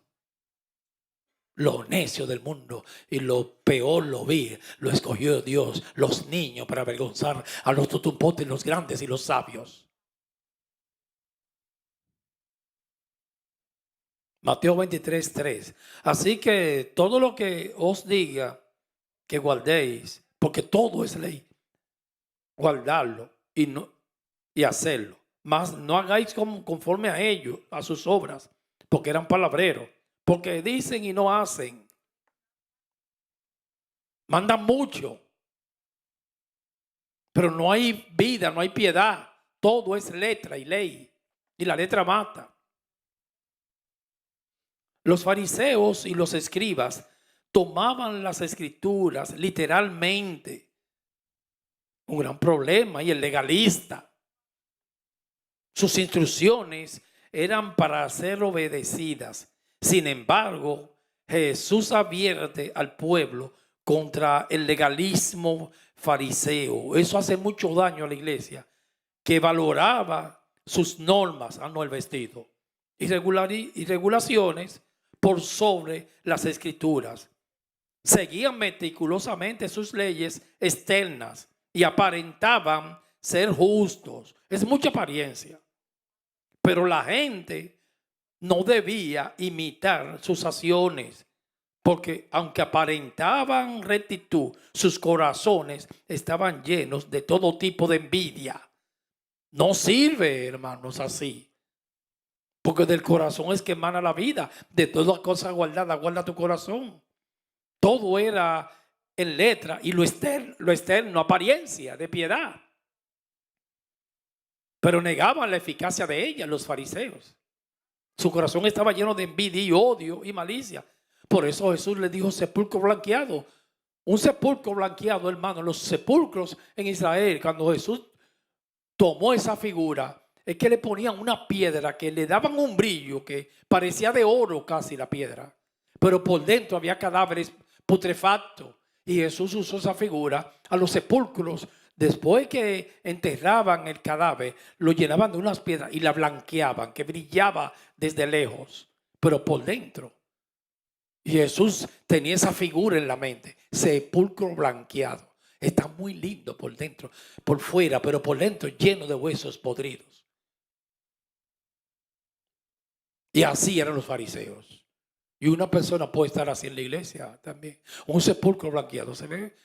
Speaker 1: Lo necio del mundo y lo peor lo escogió Dios, los niños para avergonzar a los tutumpotes, los grandes y los sabios. Mateo 23:3. Así que todo lo que os diga que guardéis, porque todo es ley, guardarlo y hacerlo. Mas no hagáis conforme a ellos, a sus obras, porque eran palabreros, porque dicen y no hacen. Mandan mucho, pero no hay vida, no hay piedad. Todo es letra y ley, y la letra mata. Los fariseos y los escribas tomaban las escrituras literalmente. Un gran problema. Y el legalista, sus instrucciones eran para ser obedecidas. Sin embargo, Jesús advierte al pueblo contra el legalismo fariseo. Eso hace mucho daño a la iglesia, que valoraba sus normas, no el vestido, y regulaciones por sobre las escrituras. Seguían meticulosamente sus leyes externas y aparentaban ser justos. Es mucha apariencia. Pero la gente no debía imitar sus acciones, porque aunque aparentaban rectitud, sus corazones estaban llenos de todo tipo de envidia. No sirve, hermanos, así. Porque del corazón es que emana la vida. De todas cosas guardadas, guarda tu corazón. Todo era en letra y lo externo, apariencia de piedad. Pero negaban la eficacia de ella los fariseos. Su corazón estaba lleno de envidia y odio y malicia. Por eso Jesús le dijo sepulcro blanqueado. Un sepulcro blanqueado, hermano. Los sepulcros en Israel, cuando Jesús tomó esa figura, es que le ponían una piedra que le daban un brillo que parecía de oro casi la piedra. Pero por dentro había cadáveres putrefactos. Y Jesús usó esa figura a los sepulcros. Después que enterraban el cadáver, lo llenaban de unas piedras y la blanqueaban, que brillaba desde lejos, pero por dentro. Y Jesús tenía esa figura en la mente, sepulcro blanqueado. Está muy lindo por dentro, por fuera, pero por dentro lleno de huesos podridos. Y así eran los fariseos. Y una persona puede estar así en la iglesia también. Un sepulcro blanqueado, ¿se ve?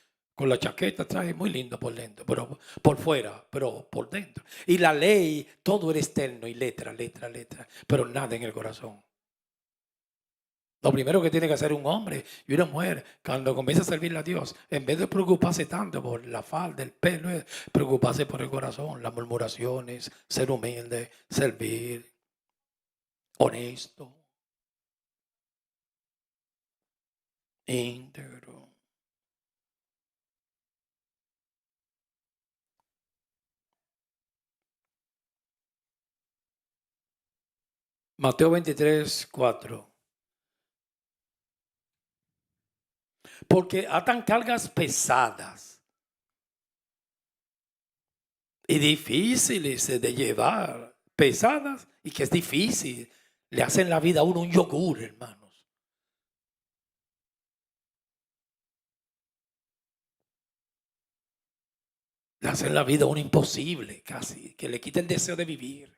Speaker 1: Con la chaqueta traje muy lindo por dentro, pero por fuera, pero por dentro. Y la ley, todo era externo y letra, letra, letra, pero nada en el corazón. Lo primero que tiene que hacer un hombre y una mujer cuando comienza a servirle a Dios, en vez de preocuparse tanto por la falda, el pelo, preocuparse por el corazón, las murmuraciones, ser humilde, servir, honesto, íntegro. Mateo 23:4. Porque atan cargas pesadas y difíciles de llevar, pesadas y que es difícil. Le hacen la vida a uno un yogur, hermanos. Le hacen la vida a uno imposible, casi, que le quita el deseo de vivir.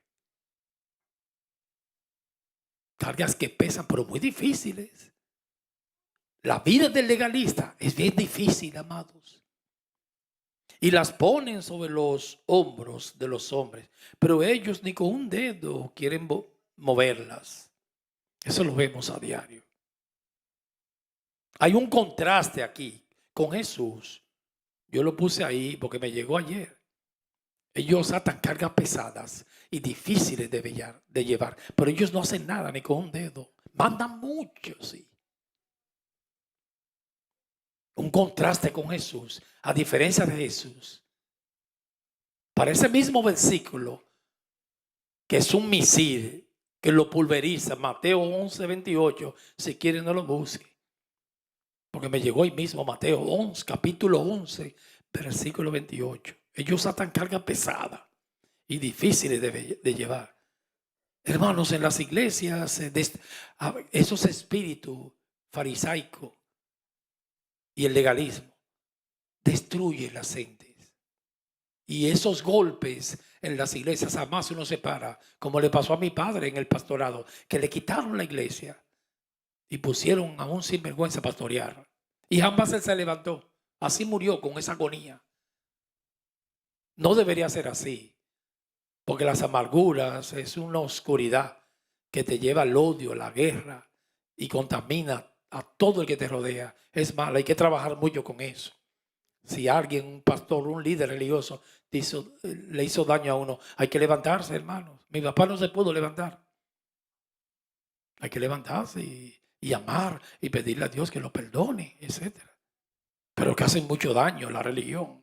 Speaker 1: Cargas que pesan, pero muy difíciles. La vida del legalista es bien difícil, amados. Y las ponen sobre los hombros de los hombres, pero ellos ni con un dedo quieren moverlas. Eso lo vemos a diario. Hay un contraste aquí con Jesús. Yo lo puse ahí porque me llegó ayer. Ellos atan cargas pesadas y difíciles de llevar, pero ellos no hacen nada ni con un dedo. Mandan mucho, sí. Un contraste con Jesús, a diferencia de Jesús. Para ese mismo versículo, que es un misil que lo pulveriza, Mateo 11:28, si quieren no lo busquen. Porque me llegó ahí mismo Mateo 11, capítulo 11, versículo 28. Ellos atan carga pesada y difíciles de llevar. Hermanos, en las iglesias, esos espíritus farisaicos y el legalismo destruyen las gentes. Y esos golpes en las iglesias jamás uno se para, como le pasó a mi padre en el pastorado, que le quitaron la iglesia y pusieron a un sinvergüenza a pastorear. Y jamás él se levantó. Así murió con esa agonía. No debería ser así, porque las amarguras es una oscuridad que te lleva al odio, a la guerra y contamina a todo el que te rodea. Es malo, hay que trabajar mucho con eso. Si alguien, un pastor, un líder religioso le hizo daño a uno, hay que levantarse, hermanos. Mi papá no se pudo levantar. Hay que levantarse y amar y pedirle a Dios que lo perdone, etc. Pero que hacen mucho daño a la religión.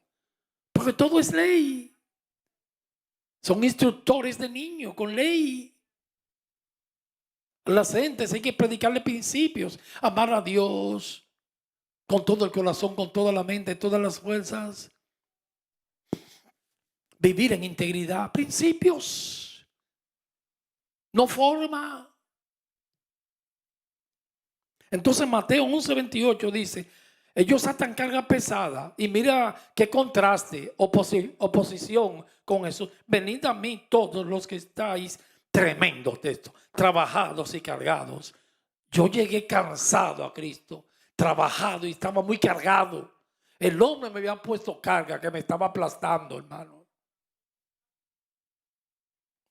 Speaker 1: Porque todo es ley. Son instructores de niños con ley. A las gentes hay que predicarle principios. Amar a Dios con todo el corazón, con toda la mente, todas las fuerzas. Vivir en integridad. Principios. No forma. Entonces Mateo 11:28 dice, ellos atan carga pesada y mira qué contraste, oposición con eso. Venid a mí todos los que estáis tremendos de esto, trabajados y cargados. Yo llegué cansado a Cristo, trabajado y estaba muy cargado. El hombre me había puesto carga que me estaba aplastando, hermano.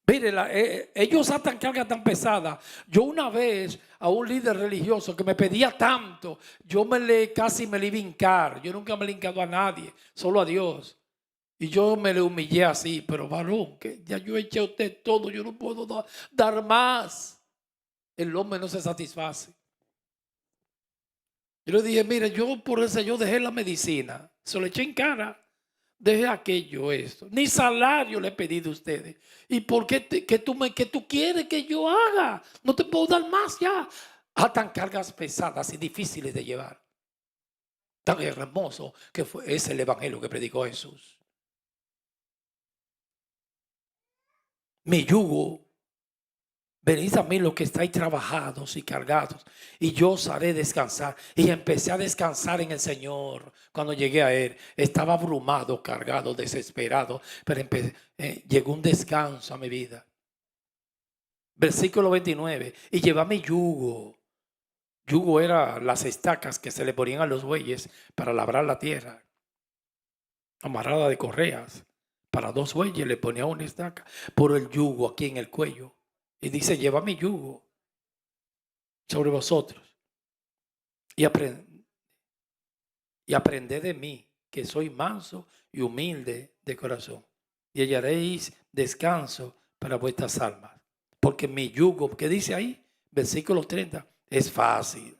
Speaker 1: Mire, ellos atan carga tan pesada. Yo una vez a un líder religioso que me pedía tanto, yo casi me le iba a hincar. Yo nunca me le he hincado a nadie, solo a Dios. Y yo me le humillé así, pero varón, que ya yo eché a usted todo, yo no puedo dar más. El hombre no se satisface. Yo le dije, mire, yo por eso yo dejé la medicina, se lo eché en cara. Dejé aquello, esto. Ni salario le he pedido a ustedes. ¿Y por qué que tú quieres que yo haga? No te puedo dar más ya. Atan cargas pesadas y difíciles de llevar. Tan hermoso que es el evangelio que predicó Jesús. Mi yugo, venid a mí los que estáis trabajados y cargados, y yo os haré descansar. Y empecé a descansar en el Señor. Cuando llegué a Él, estaba abrumado, cargado, desesperado, pero llegó un descanso a mi vida. Versículo 29, y lleva mi yugo. Yugo era las estacas que se le ponían a los bueyes para labrar la tierra. amarrada de correas. Para 2 bueyes le ponía una estaca por el yugo aquí en el cuello. Y dice, lleva mi yugo sobre vosotros y, aprended de mí, que soy manso y humilde de corazón. Y hallaréis descanso para vuestras almas. Porque mi yugo, ¿qué dice ahí? Versículo 30, es fácil.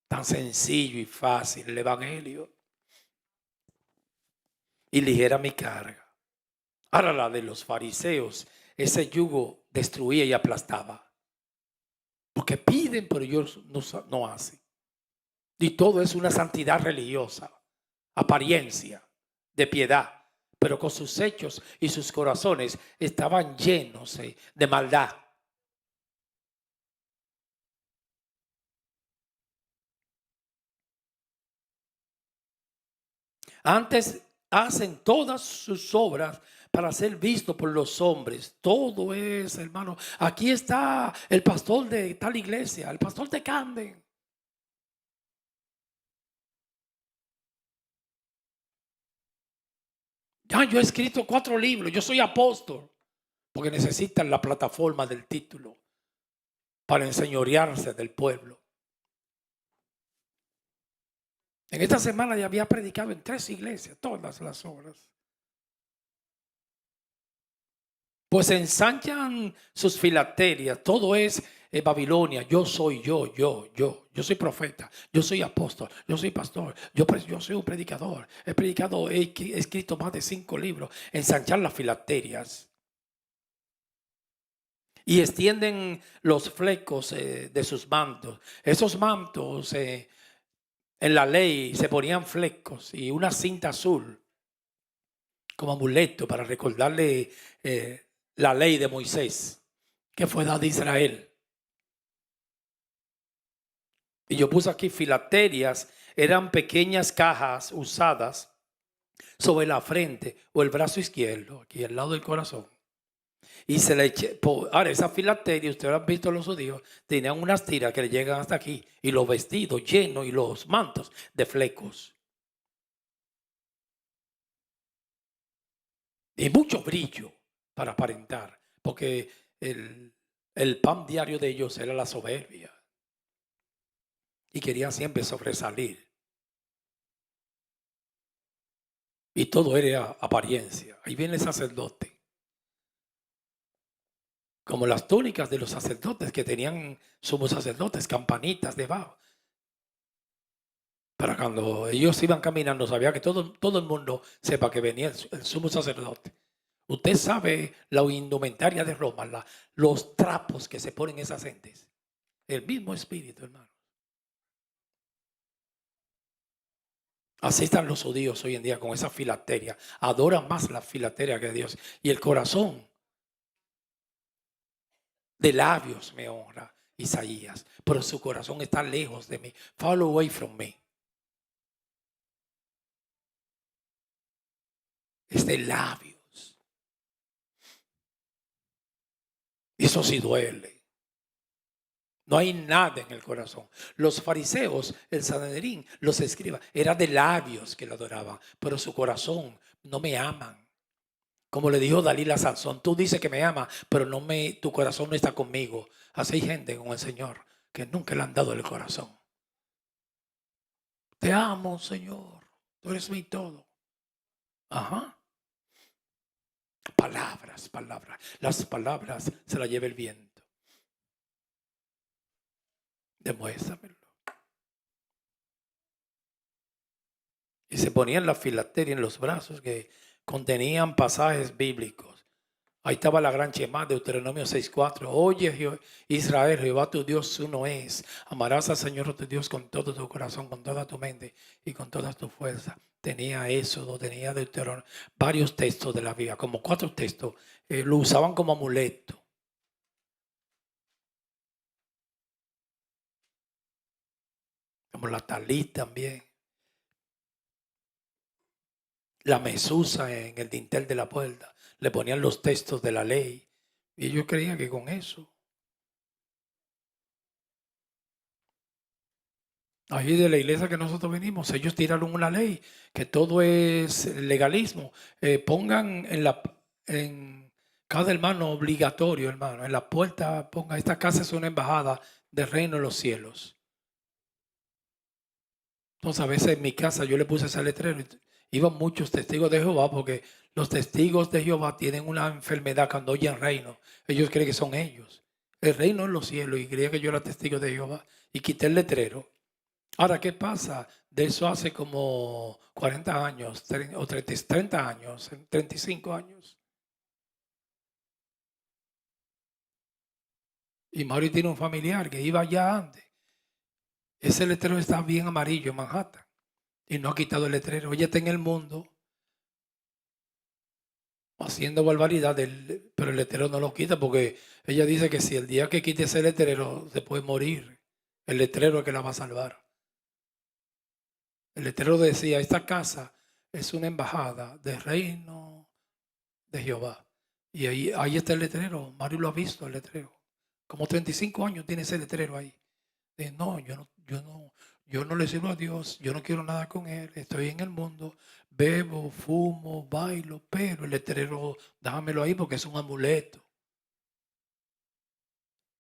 Speaker 1: Tan sencillo y fácil el evangelio. Y ligera mi carga. Ahora la de los fariseos, ese yugo destruía y aplastaba. Porque piden, pero ellos no hacen. Y todo es una santidad religiosa, apariencia de piedad. Pero con sus hechos y sus corazones estaban llenos de maldad. Antes hacen todas sus obras para ser visto por los hombres. Todo es, hermano. Aquí está el pastor de tal iglesia, el pastor de Camden. Ya, yo he escrito 4 libros, yo soy apóstol. Porque necesitan la plataforma del título para enseñorearse del pueblo. En esta semana ya había predicado en 3 iglesias, todas las obras. Pues ensanchan sus filaterias, todo es Babilonia. Yo soy yo soy profeta, yo soy apóstol, yo soy pastor, yo soy un predicador. He predicado, he escrito más de 5 libros. Ensanchar las filaterias. Y extienden los flecos de sus mantos. Esos mantos en la ley se ponían flecos y una cinta azul como amuleto para recordarle la ley de Moisés que fue dada a Israel. Y yo puse aquí filaterias, eran pequeñas cajas usadas sobre la frente o el brazo izquierdo, aquí al lado del corazón. Y se le eché, ahora esa filateria, ustedes lo han visto los judíos, tenían unas tiras que le llegan hasta aquí y los vestidos llenos y los mantos de flecos. Y mucho brillo para aparentar, porque el pan diario de ellos era la soberbia. Y querían siempre sobresalir. Y todo era apariencia. Ahí viene el sacerdote. Como las túnicas de los sacerdotes que tenían sumos sacerdotes, campanitas debajo. Para cuando ellos iban caminando, sabía que todo el mundo sepa que venía el sumo sacerdote. Usted sabe la indumentaria de Roma, los trapos que se ponen esas gentes. El mismo espíritu, hermano. Así están los judíos hoy en día con esa filateria. Adoran más la filateria que Dios. Y el corazón de labios me honra, Isaías, pero su corazón está lejos de mí. Fall away from me. Es de labios. Eso sí duele. No hay nada en el corazón. Los fariseos, el Sanedrín, los escribas, era de labios que lo adoraban, pero su corazón no me aman. Como le dijo Dalila a Sansón, tú dices que me amas, pero tu corazón no está conmigo. Así hay gente con el Señor que nunca le han dado el corazón. Te amo, Señor. Tú eres mi todo. Ajá. Palabras. Las palabras se las lleva el viento. Demuéstramelo. Y se ponían la filateria en los brazos que contenían pasajes bíblicos. Ahí estaba la gran Shemá, Deuteronomio 6:4. Oye, Israel, Jehová tu Dios uno es. Amarás al Señor tu Dios con todo tu corazón, con toda tu mente y con toda tu fuerza. Tenía Éxodo, tenía Deuteronomio, varios textos de la Biblia, como 4 textos. Lo usaban como amuleto. Como la talit también. La mesusa en el dintel de la puerta. Le ponían los textos de la ley. Y ellos creían que con eso. Ahí de la iglesia que nosotros venimos, ellos tiraron una ley que todo es legalismo. Pongan en cada hermano obligatorio, hermano, en la puerta ponga, esta casa es una embajada del reino de los cielos. Entonces a veces en mi casa yo le puse ese letrero. Iban muchos testigos de Jehová porque los testigos de Jehová tienen una enfermedad cuando oyen reino. Ellos creen que son ellos. El reino en los cielos y creía que yo era testigo de Jehová y quité el letrero. Ahora, ¿qué pasa? De eso hace como 40 años, o 30 años, 35 años. Y Mauri tiene un familiar que iba allá antes. Ese letrero está bien amarillo en Manhattan. Y no ha quitado el letrero. Ella está en el mundo haciendo barbaridad, pero el letrero no lo quita porque ella dice que si el día que quite ese letrero se puede morir. El letrero es que la va a salvar. El letrero decía, esta casa es una embajada del reino de Jehová. Y ahí está el letrero. Mario lo ha visto, el letrero. Como 35 años tiene ese letrero ahí. No, yo no le sirvo a Dios, yo no quiero nada con Él, estoy en el mundo, bebo, fumo, bailo, pero el letrero, déjamelo ahí porque es un amuleto.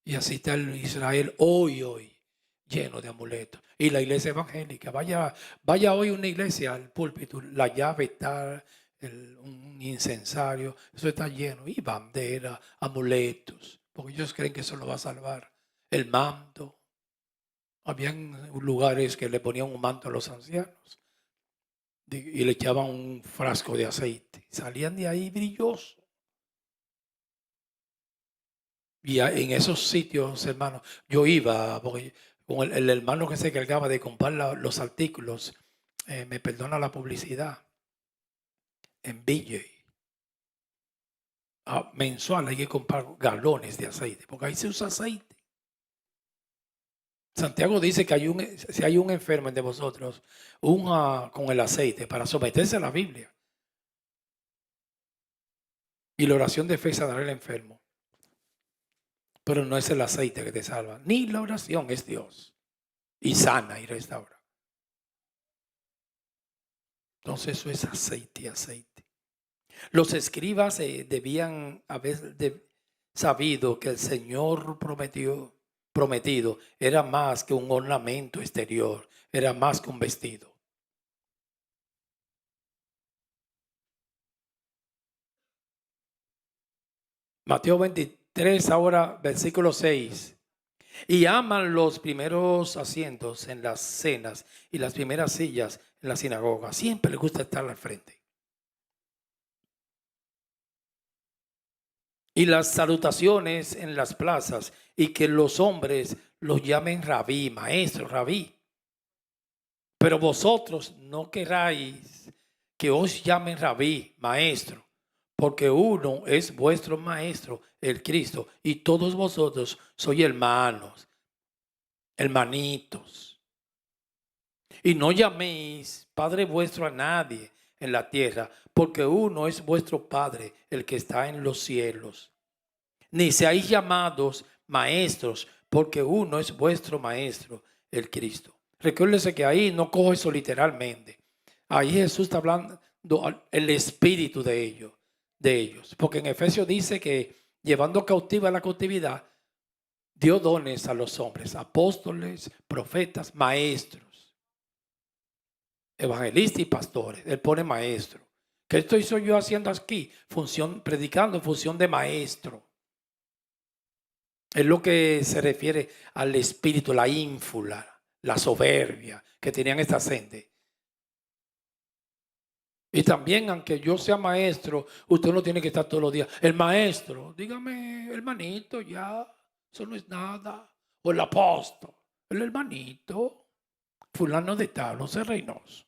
Speaker 1: Y así está el Israel hoy, lleno de amuletos. Y la iglesia evangélica, vaya hoy a una iglesia al púlpito, la llave está, un incensario, eso está lleno, y bandera, amuletos, porque ellos creen que eso lo va a salvar. El manto. Habían lugares que le ponían un manto a los ancianos y le echaban un frasco de aceite. Salían de ahí brillosos. Y en esos sitios, hermano, yo iba, porque con el hermano que se encargaba de comprar los artículos, me perdona la publicidad, en BJ. Mensual hay que comprar galones de aceite, porque ahí se usa aceite. Santiago dice que si hay un enfermo entre vosotros, con el aceite para someterse a la Biblia. Y la oración de fe sanará al enfermo. Pero no es el aceite que te salva, ni la oración, es Dios. Y sana y restaura. Entonces eso es aceite. Los escribas debían haber sabido que el Señor prometido era más que un ornamento exterior, era más que un vestido. Mateo 23, ahora versículo 6. Y aman los primeros asientos en las cenas y las primeras sillas en la sinagoga. Siempre les gusta estar al frente. Y las salutaciones en las plazas y que los hombres los llamen rabí, maestro, rabí. Pero vosotros no queráis que os llamen rabí, maestro, porque uno es vuestro maestro, el Cristo, y todos vosotros sois hermanos, hermanitos. Y no llaméis Padre vuestro a nadie en la tierra, porque uno es vuestro Padre, el que está en los cielos. Ni seáis llamados maestros, porque uno es vuestro maestro, el Cristo. Recuérdese que ahí no cojo eso literalmente. Ahí Jesús está hablando el espíritu de ellos. Porque en Efesios dice que llevando cautiva la cautividad, dio dones a los hombres, apóstoles, profetas, maestros, evangelistas y pastores. Él pone maestro. ¿Qué estoy yo haciendo aquí? Predicando en función de maestro. Es lo que se refiere al espíritu, la ínfula, la soberbia que tenían esta gente. Y también, aunque yo sea maestro, usted no tiene que estar todos los días. El maestro, dígame, hermanito, ya, eso no es nada. O el apóstol, el hermanito, fulano de tal, no sé, Reynoso.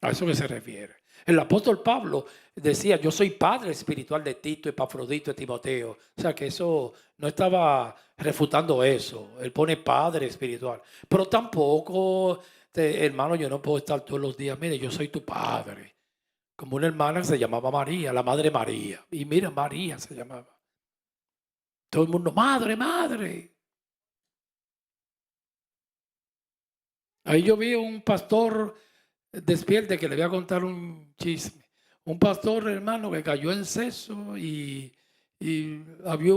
Speaker 1: A eso que se refiere. El apóstol Pablo decía, yo soy padre espiritual de Tito, Epafrodito, Timoteo. O sea que eso no estaba refutando eso. Él pone padre espiritual. Pero tampoco, hermano, yo no puedo estar todos los días, mire, yo soy tu padre. Como una hermana que se llamaba María, la madre María. Y mira, María se llamaba. Todo el mundo, madre, madre. Ahí yo vi un pastor, despierte, que le voy a contar un chisme. Un pastor, hermano, que cayó en seso y había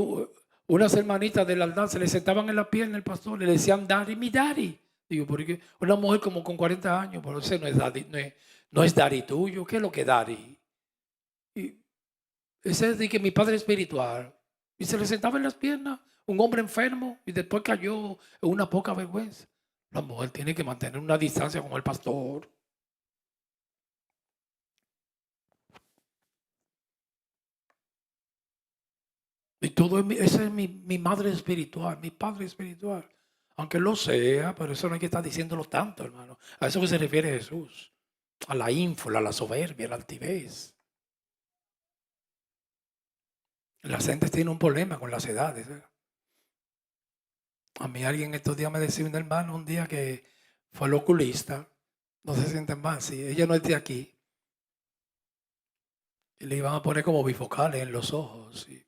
Speaker 1: unas hermanitas del aldar, se le sentaban en la pierna el pastor, le decían, Daddy, mi daddy. Digo, porque una mujer como con 40 años, pero ese no es daddy, no es daddy tuyo. ¿Qué es lo que es daddy? Y ese es de que mi padre espiritual. Y se le sentaba en las piernas, un hombre enfermo, y después cayó en una poca vergüenza. La mujer tiene que mantener una distancia con el pastor. Y todo esa es mi madre espiritual, mi padre espiritual. Aunque lo sea, pero eso no hay que estar diciéndolo tanto, hermano. A eso que se refiere Jesús. A la ínfula, a la soberbia, a la altivez. La gente tiene un problema con las edades. A mí alguien estos días me decía un hermano un día que fue al oculista. No se sienten mal, si ella no es de aquí. Y le iban a poner como bifocales en los ojos. Y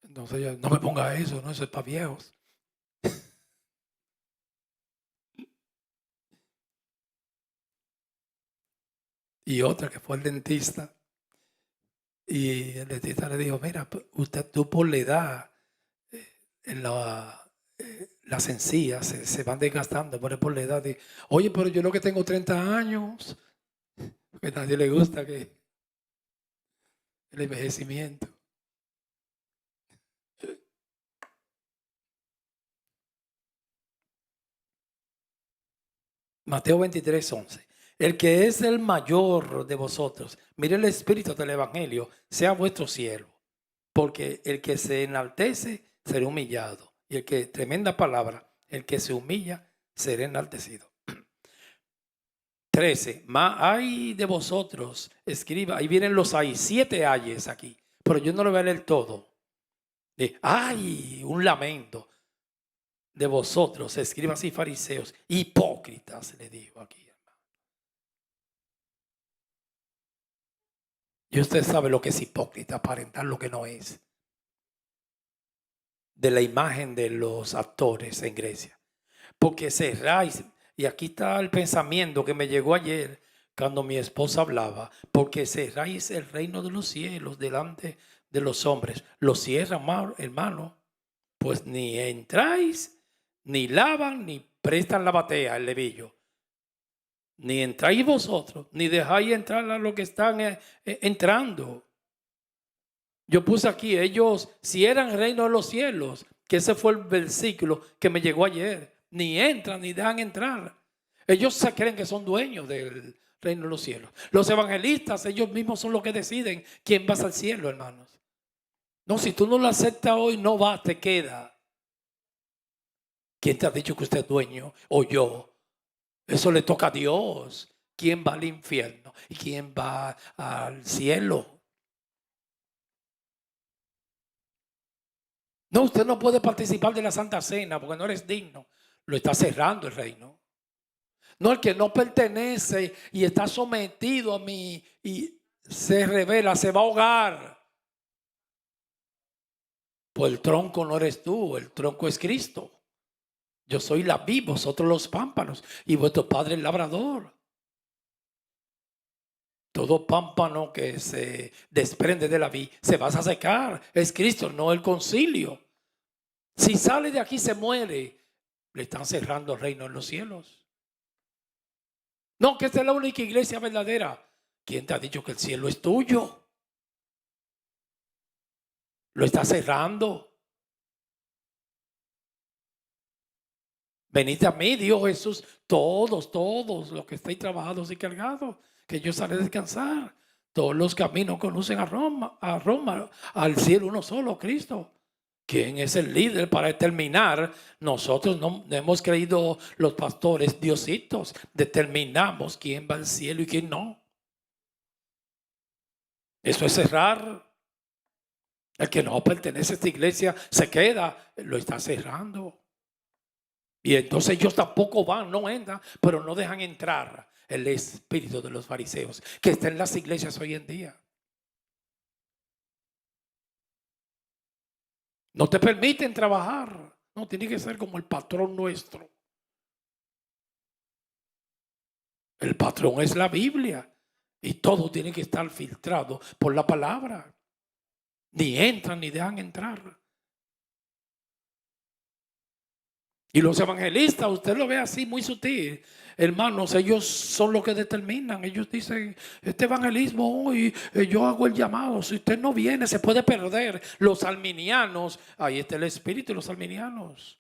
Speaker 1: entonces ella, no me ponga eso, no, eso es para viejos. Y otra que fue al dentista. Y el dentista le dijo, mira, tú por la edad, en las encías se van desgastando, por la edad. Oye, pero yo lo que tengo 30 años, que a nadie le gusta que el envejecimiento. Mateo 23:11. El que es el mayor de vosotros, mire el espíritu del evangelio, sea vuestro siervo. Porque el que se enaltece será humillado. Y el que, tremenda palabra, el que se humilla será enaltecido. 13. Más hay de vosotros, escriba, ahí vienen los hay, 7 ayes aquí, pero yo no lo voy a leer todo. Ay, un lamento de vosotros, escribas y fariseos, hipócritas, le digo aquí. Y usted sabe lo que es hipócrita, aparentar lo que no es. De la imagen de los actores en Grecia. Porque cerráis, y aquí está el pensamiento que me llegó ayer cuando mi esposa hablaba, porque cerráis el reino de los cielos delante de los hombres. Lo cierran, hermano, pues ni entráis, ni lavan, ni prestan la batea, el levillo. Ni entráis vosotros, ni dejáis entrar a los que están entrando. Yo puse aquí, ellos cierran el reino de los cielos, que ese fue el versículo que me llegó ayer. Ni entran, ni dejan entrar. Ellos se creen que son dueños del reino de los cielos. Los evangelistas, ellos mismos son los que deciden quién va al cielo, hermanos. No, si tú no lo aceptas hoy, no vas, te queda. ¿Quién te ha dicho que usted es dueño? O yo. Eso le toca a Dios. ¿Quién va al infierno? ¿Y quién va al cielo? No, usted no puede participar de la Santa Cena porque no eres digno. Lo está cerrando el reino. No, el que no pertenece y está sometido a mí y se revela, se va a ahogar. Pues el tronco no eres tú, el tronco es Cristo. Yo soy la vid, vosotros los pámpanos y vuestro padre el labrador. Todo pámpano que se desprende de la vid se va a secar. Es Cristo, no el concilio. Si sale de aquí se muere. Le están cerrando el reino en los cielos. No, que esta es la única iglesia verdadera. ¿Quién te ha dicho que el cielo es tuyo? Lo está cerrando. Venid a mí, dijo Jesús, todos los que estáis trabajados y cargados, que yo haré descansar. Todos los caminos conducen a Roma, al cielo uno solo, Cristo. ¿Quién es el líder para determinar? Nosotros no hemos creído los pastores diositos. Determinamos quién va al cielo y quién no. Eso es cerrar. El que no pertenece a esta iglesia se queda, lo está cerrando. Y entonces ellos tampoco van, no entran, pero no dejan entrar el espíritu de los fariseos que está en las iglesias hoy en día. No te permiten trabajar. No, tiene que ser como el patrón nuestro. El patrón es la Biblia. Y todo tiene que estar filtrado por la palabra. Ni entran ni dejan entrar. Y los evangelistas, usted lo ve así muy sutil. Hermanos, ellos son los que determinan. Ellos dicen, este evangelismo hoy, yo hago el llamado. Si usted no viene, se puede perder. Los arminianos, ahí está el espíritu de los arminianos.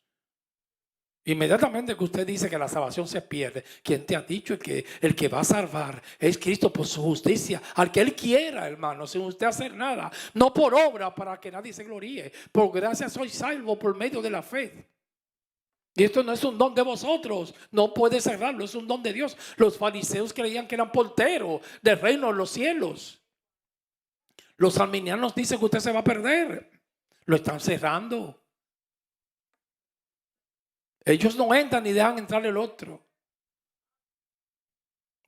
Speaker 1: Inmediatamente que usted dice que la salvación se pierde, ¿quién te ha dicho que el que va a salvar es Cristo por su justicia? Al que Él quiera, hermano, sin usted hacer nada. No por obra para que nadie se gloríe. Por gracia soy salvo por medio de la fe. Y esto no es un don de vosotros, no puede cerrarlo, es un don de Dios. Los fariseos creían que eran porteros del reino de los cielos. Los arminianos dicen que usted se va a perder, lo están cerrando. Ellos no entran ni dejan entrar el otro,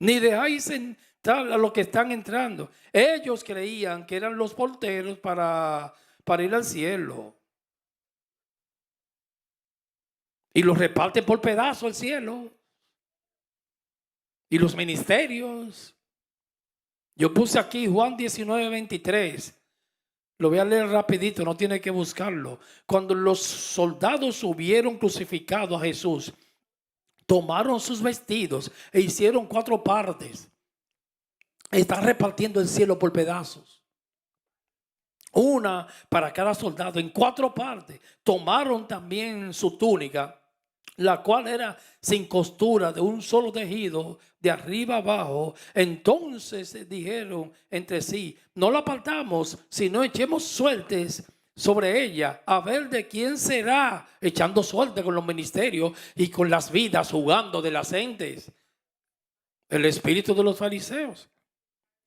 Speaker 1: ni dejáis entrar a los que están entrando. Ellos creían que eran los porteros para ir al cielo. Y los reparten por pedazos el cielo. Y los ministerios. Yo puse aquí Juan 19:23. Lo voy a leer rapidito, no tiene que buscarlo. Cuando los soldados hubieron crucificado a Jesús, tomaron sus vestidos e hicieron 4 partes. Están repartiendo el cielo por pedazos. Una para cada soldado en 4 partes. Tomaron también su túnica, la cual era sin costura, de un solo tejido, de arriba abajo. Entonces dijeron entre sí, no la apartamos, sino echemos suertes sobre ella, a ver de quién será, echando suerte con los ministerios y con las vidas, jugando de las gentes. El espíritu de los fariseos.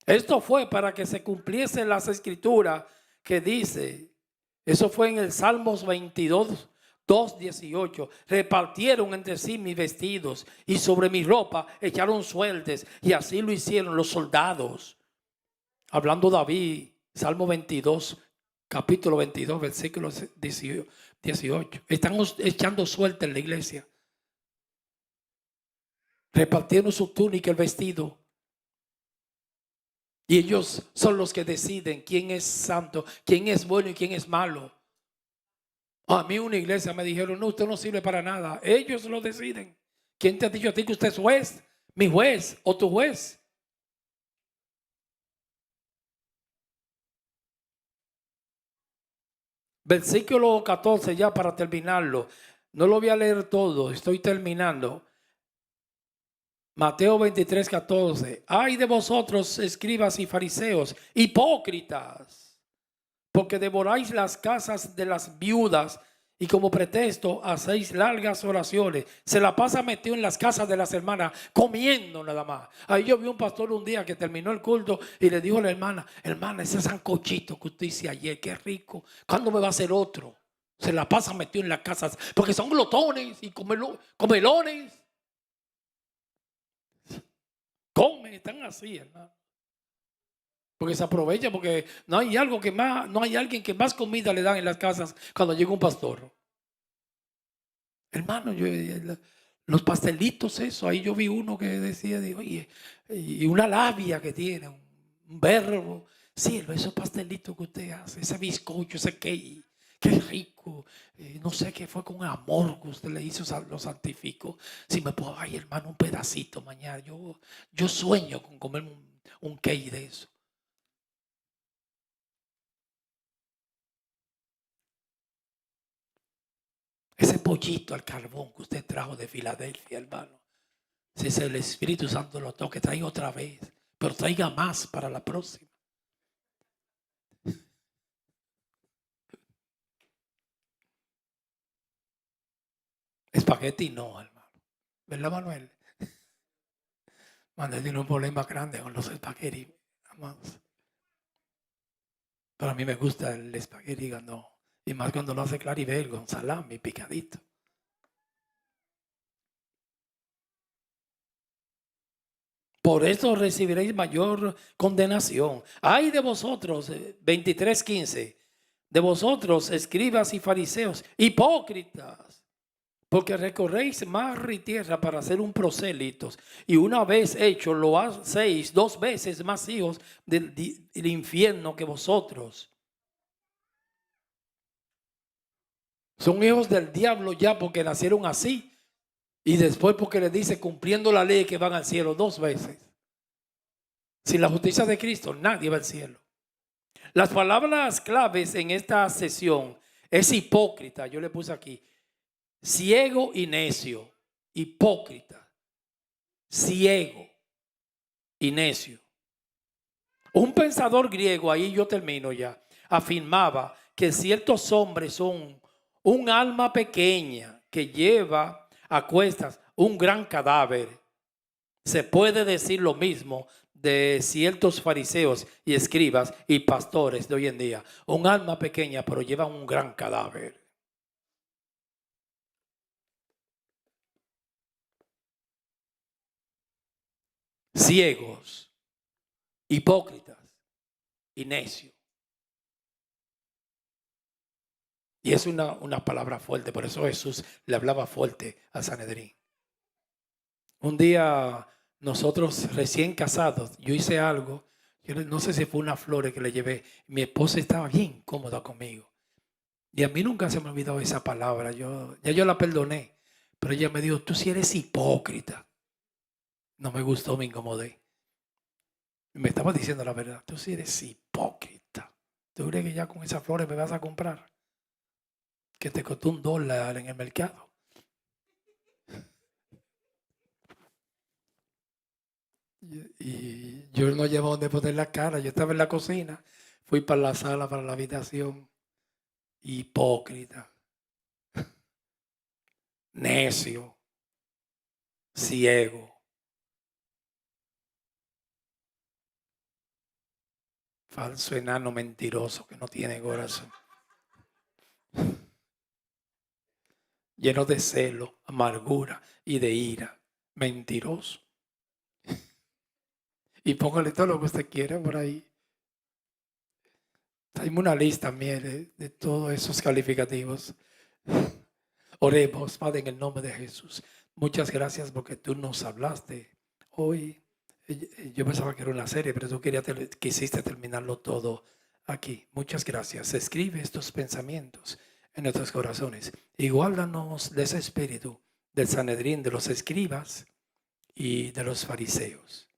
Speaker 1: Esto fue para que se cumpliese las escrituras que dice, eso fue en el Salmos 22, 2:18. Repartieron entre sí mis vestidos y sobre mi ropa echaron suertes, y así lo hicieron los soldados. Hablando David, Salmo 22, capítulo 22, versículo 18. Están echando suerte en la iglesia. Repartieron su túnica, el vestido. Y ellos son los que deciden quién es santo, quién es bueno y quién es malo. A mí una iglesia me dijeron, no, usted no sirve para nada. Ellos lo deciden. ¿Quién te ha dicho a ti que usted es juez? Mi juez o tu juez. Versículo 14, ya para terminarlo. No lo voy a leer todo, estoy terminando. Mateo 23:14. Ay de vosotros, escribas y fariseos, hipócritas, porque devoráis las casas de las viudas y como pretexto hacéis largas oraciones. Se la pasa metido en las casas de las hermanas, comiendo nada más. Ahí yo vi un pastor un día que terminó el culto y le dijo a la hermana, hermana, ese sancochito que usted hizo ayer, qué rico. ¿Cuándo me va a hacer otro? Se la pasa metido en las casas, porque son glotones y comelones. Comen, están así, hermano. Porque se aprovecha, porque no hay alguien que más comida le dan en las casas cuando llega un pastor. Hermano, los pastelitos, eso, ahí yo vi uno que decía, oye, y una labia que tiene, un verbo. Sí, esos pastelitos que usted hace, ese bizcocho, ese cake, qué rico. No sé qué fue con amor que usted le hizo, lo santificó. Si me puedo, ay, hermano, un pedacito mañana. Yo sueño con comer un cake de eso. Ese pollito al carbón que usted trajo de Filadelfia, hermano. Si es el Espíritu Santo lo toque, traiga otra vez. Pero traiga más para la próxima. Espagueti no, hermano. ¿Verdad, Manuel? Manuel tiene un problema grande con los espaguetis, amados. Pero a mí me gusta el espagueti no. Y más cuando lo hace Claribel con salami picadito. Por eso recibiréis mayor condenación. Ay de vosotros, 23:15. De vosotros, escribas y fariseos, hipócritas, Porque recorréis mar y tierra para ser un prosélito, y una vez hecho lo hacéis 2 veces más hijos del infierno que vosotros. Son hijos del diablo ya porque nacieron así, y después porque les dice cumpliendo la ley que van al cielo 2 veces. Sin la justicia de Cristo nadie va al cielo. Las palabras claves en esta sesión es hipócrita, yo le puse aquí, ciego y necio, hipócrita, ciego y necio. Un pensador griego, ahí yo termino ya, afirmaba que ciertos hombres son un alma pequeña que lleva a cuestas un gran cadáver. Se puede decir lo mismo de ciertos fariseos y escribas y pastores de hoy en día. Un alma pequeña, pero llevan un gran cadáver. Ciegos, hipócritas y necios. Y es una palabra fuerte, por eso Jesús le hablaba fuerte a Sanedrín. Un día nosotros recién casados, yo hice algo, yo no sé si fue una flor que le llevé, mi esposa estaba bien cómoda conmigo. Y a mí nunca se me olvidó esa palabra, ya yo la perdoné, pero ella me dijo, tú sí eres hipócrita. No me gustó, me incomodé. Me estaba diciendo la verdad, tú sí eres hipócrita. ¿Tú crees que ya con esas flores me vas a comprar? Que te costó $1 en el mercado. Y yo no llevo donde poner la cara. Yo estaba en la cocina, fui para la sala, para la habitación. Hipócrita, necio, ciego, falso enano mentiroso que no tiene corazón, lleno de celo, amargura y de ira, mentiroso. Y póngale todo lo que usted quiera por ahí. Traemos una lista también de todos esos calificativos. Oremos, Padre, en el nombre de Jesús. Muchas gracias porque tú nos hablaste hoy. Yo pensaba que era una serie, pero tú quisiste terminarlo todo aquí. Muchas gracias. Escribe estos pensamientos en nuestros corazones y guárdanos de ese espíritu del Sanedrín, de los escribas y de los fariseos.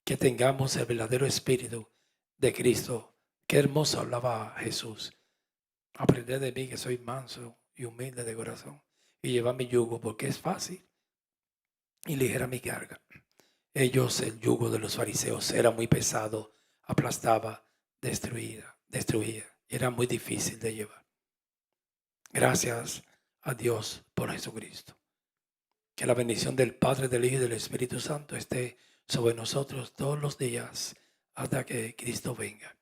Speaker 1: Que tengamos el verdadero espíritu de Cristo. Qué hermoso hablaba Jesús. Aprended de mí que soy manso y humilde de corazón, y llevad mi yugo porque es fácil y ligera mi carga. El yugo de los fariseos era muy pesado, aplastaba, destruía, era muy difícil de llevar. Gracias a Dios por Jesucristo. Que la bendición del Padre, del Hijo y del Espíritu Santo esté sobre nosotros todos los días hasta que Cristo venga.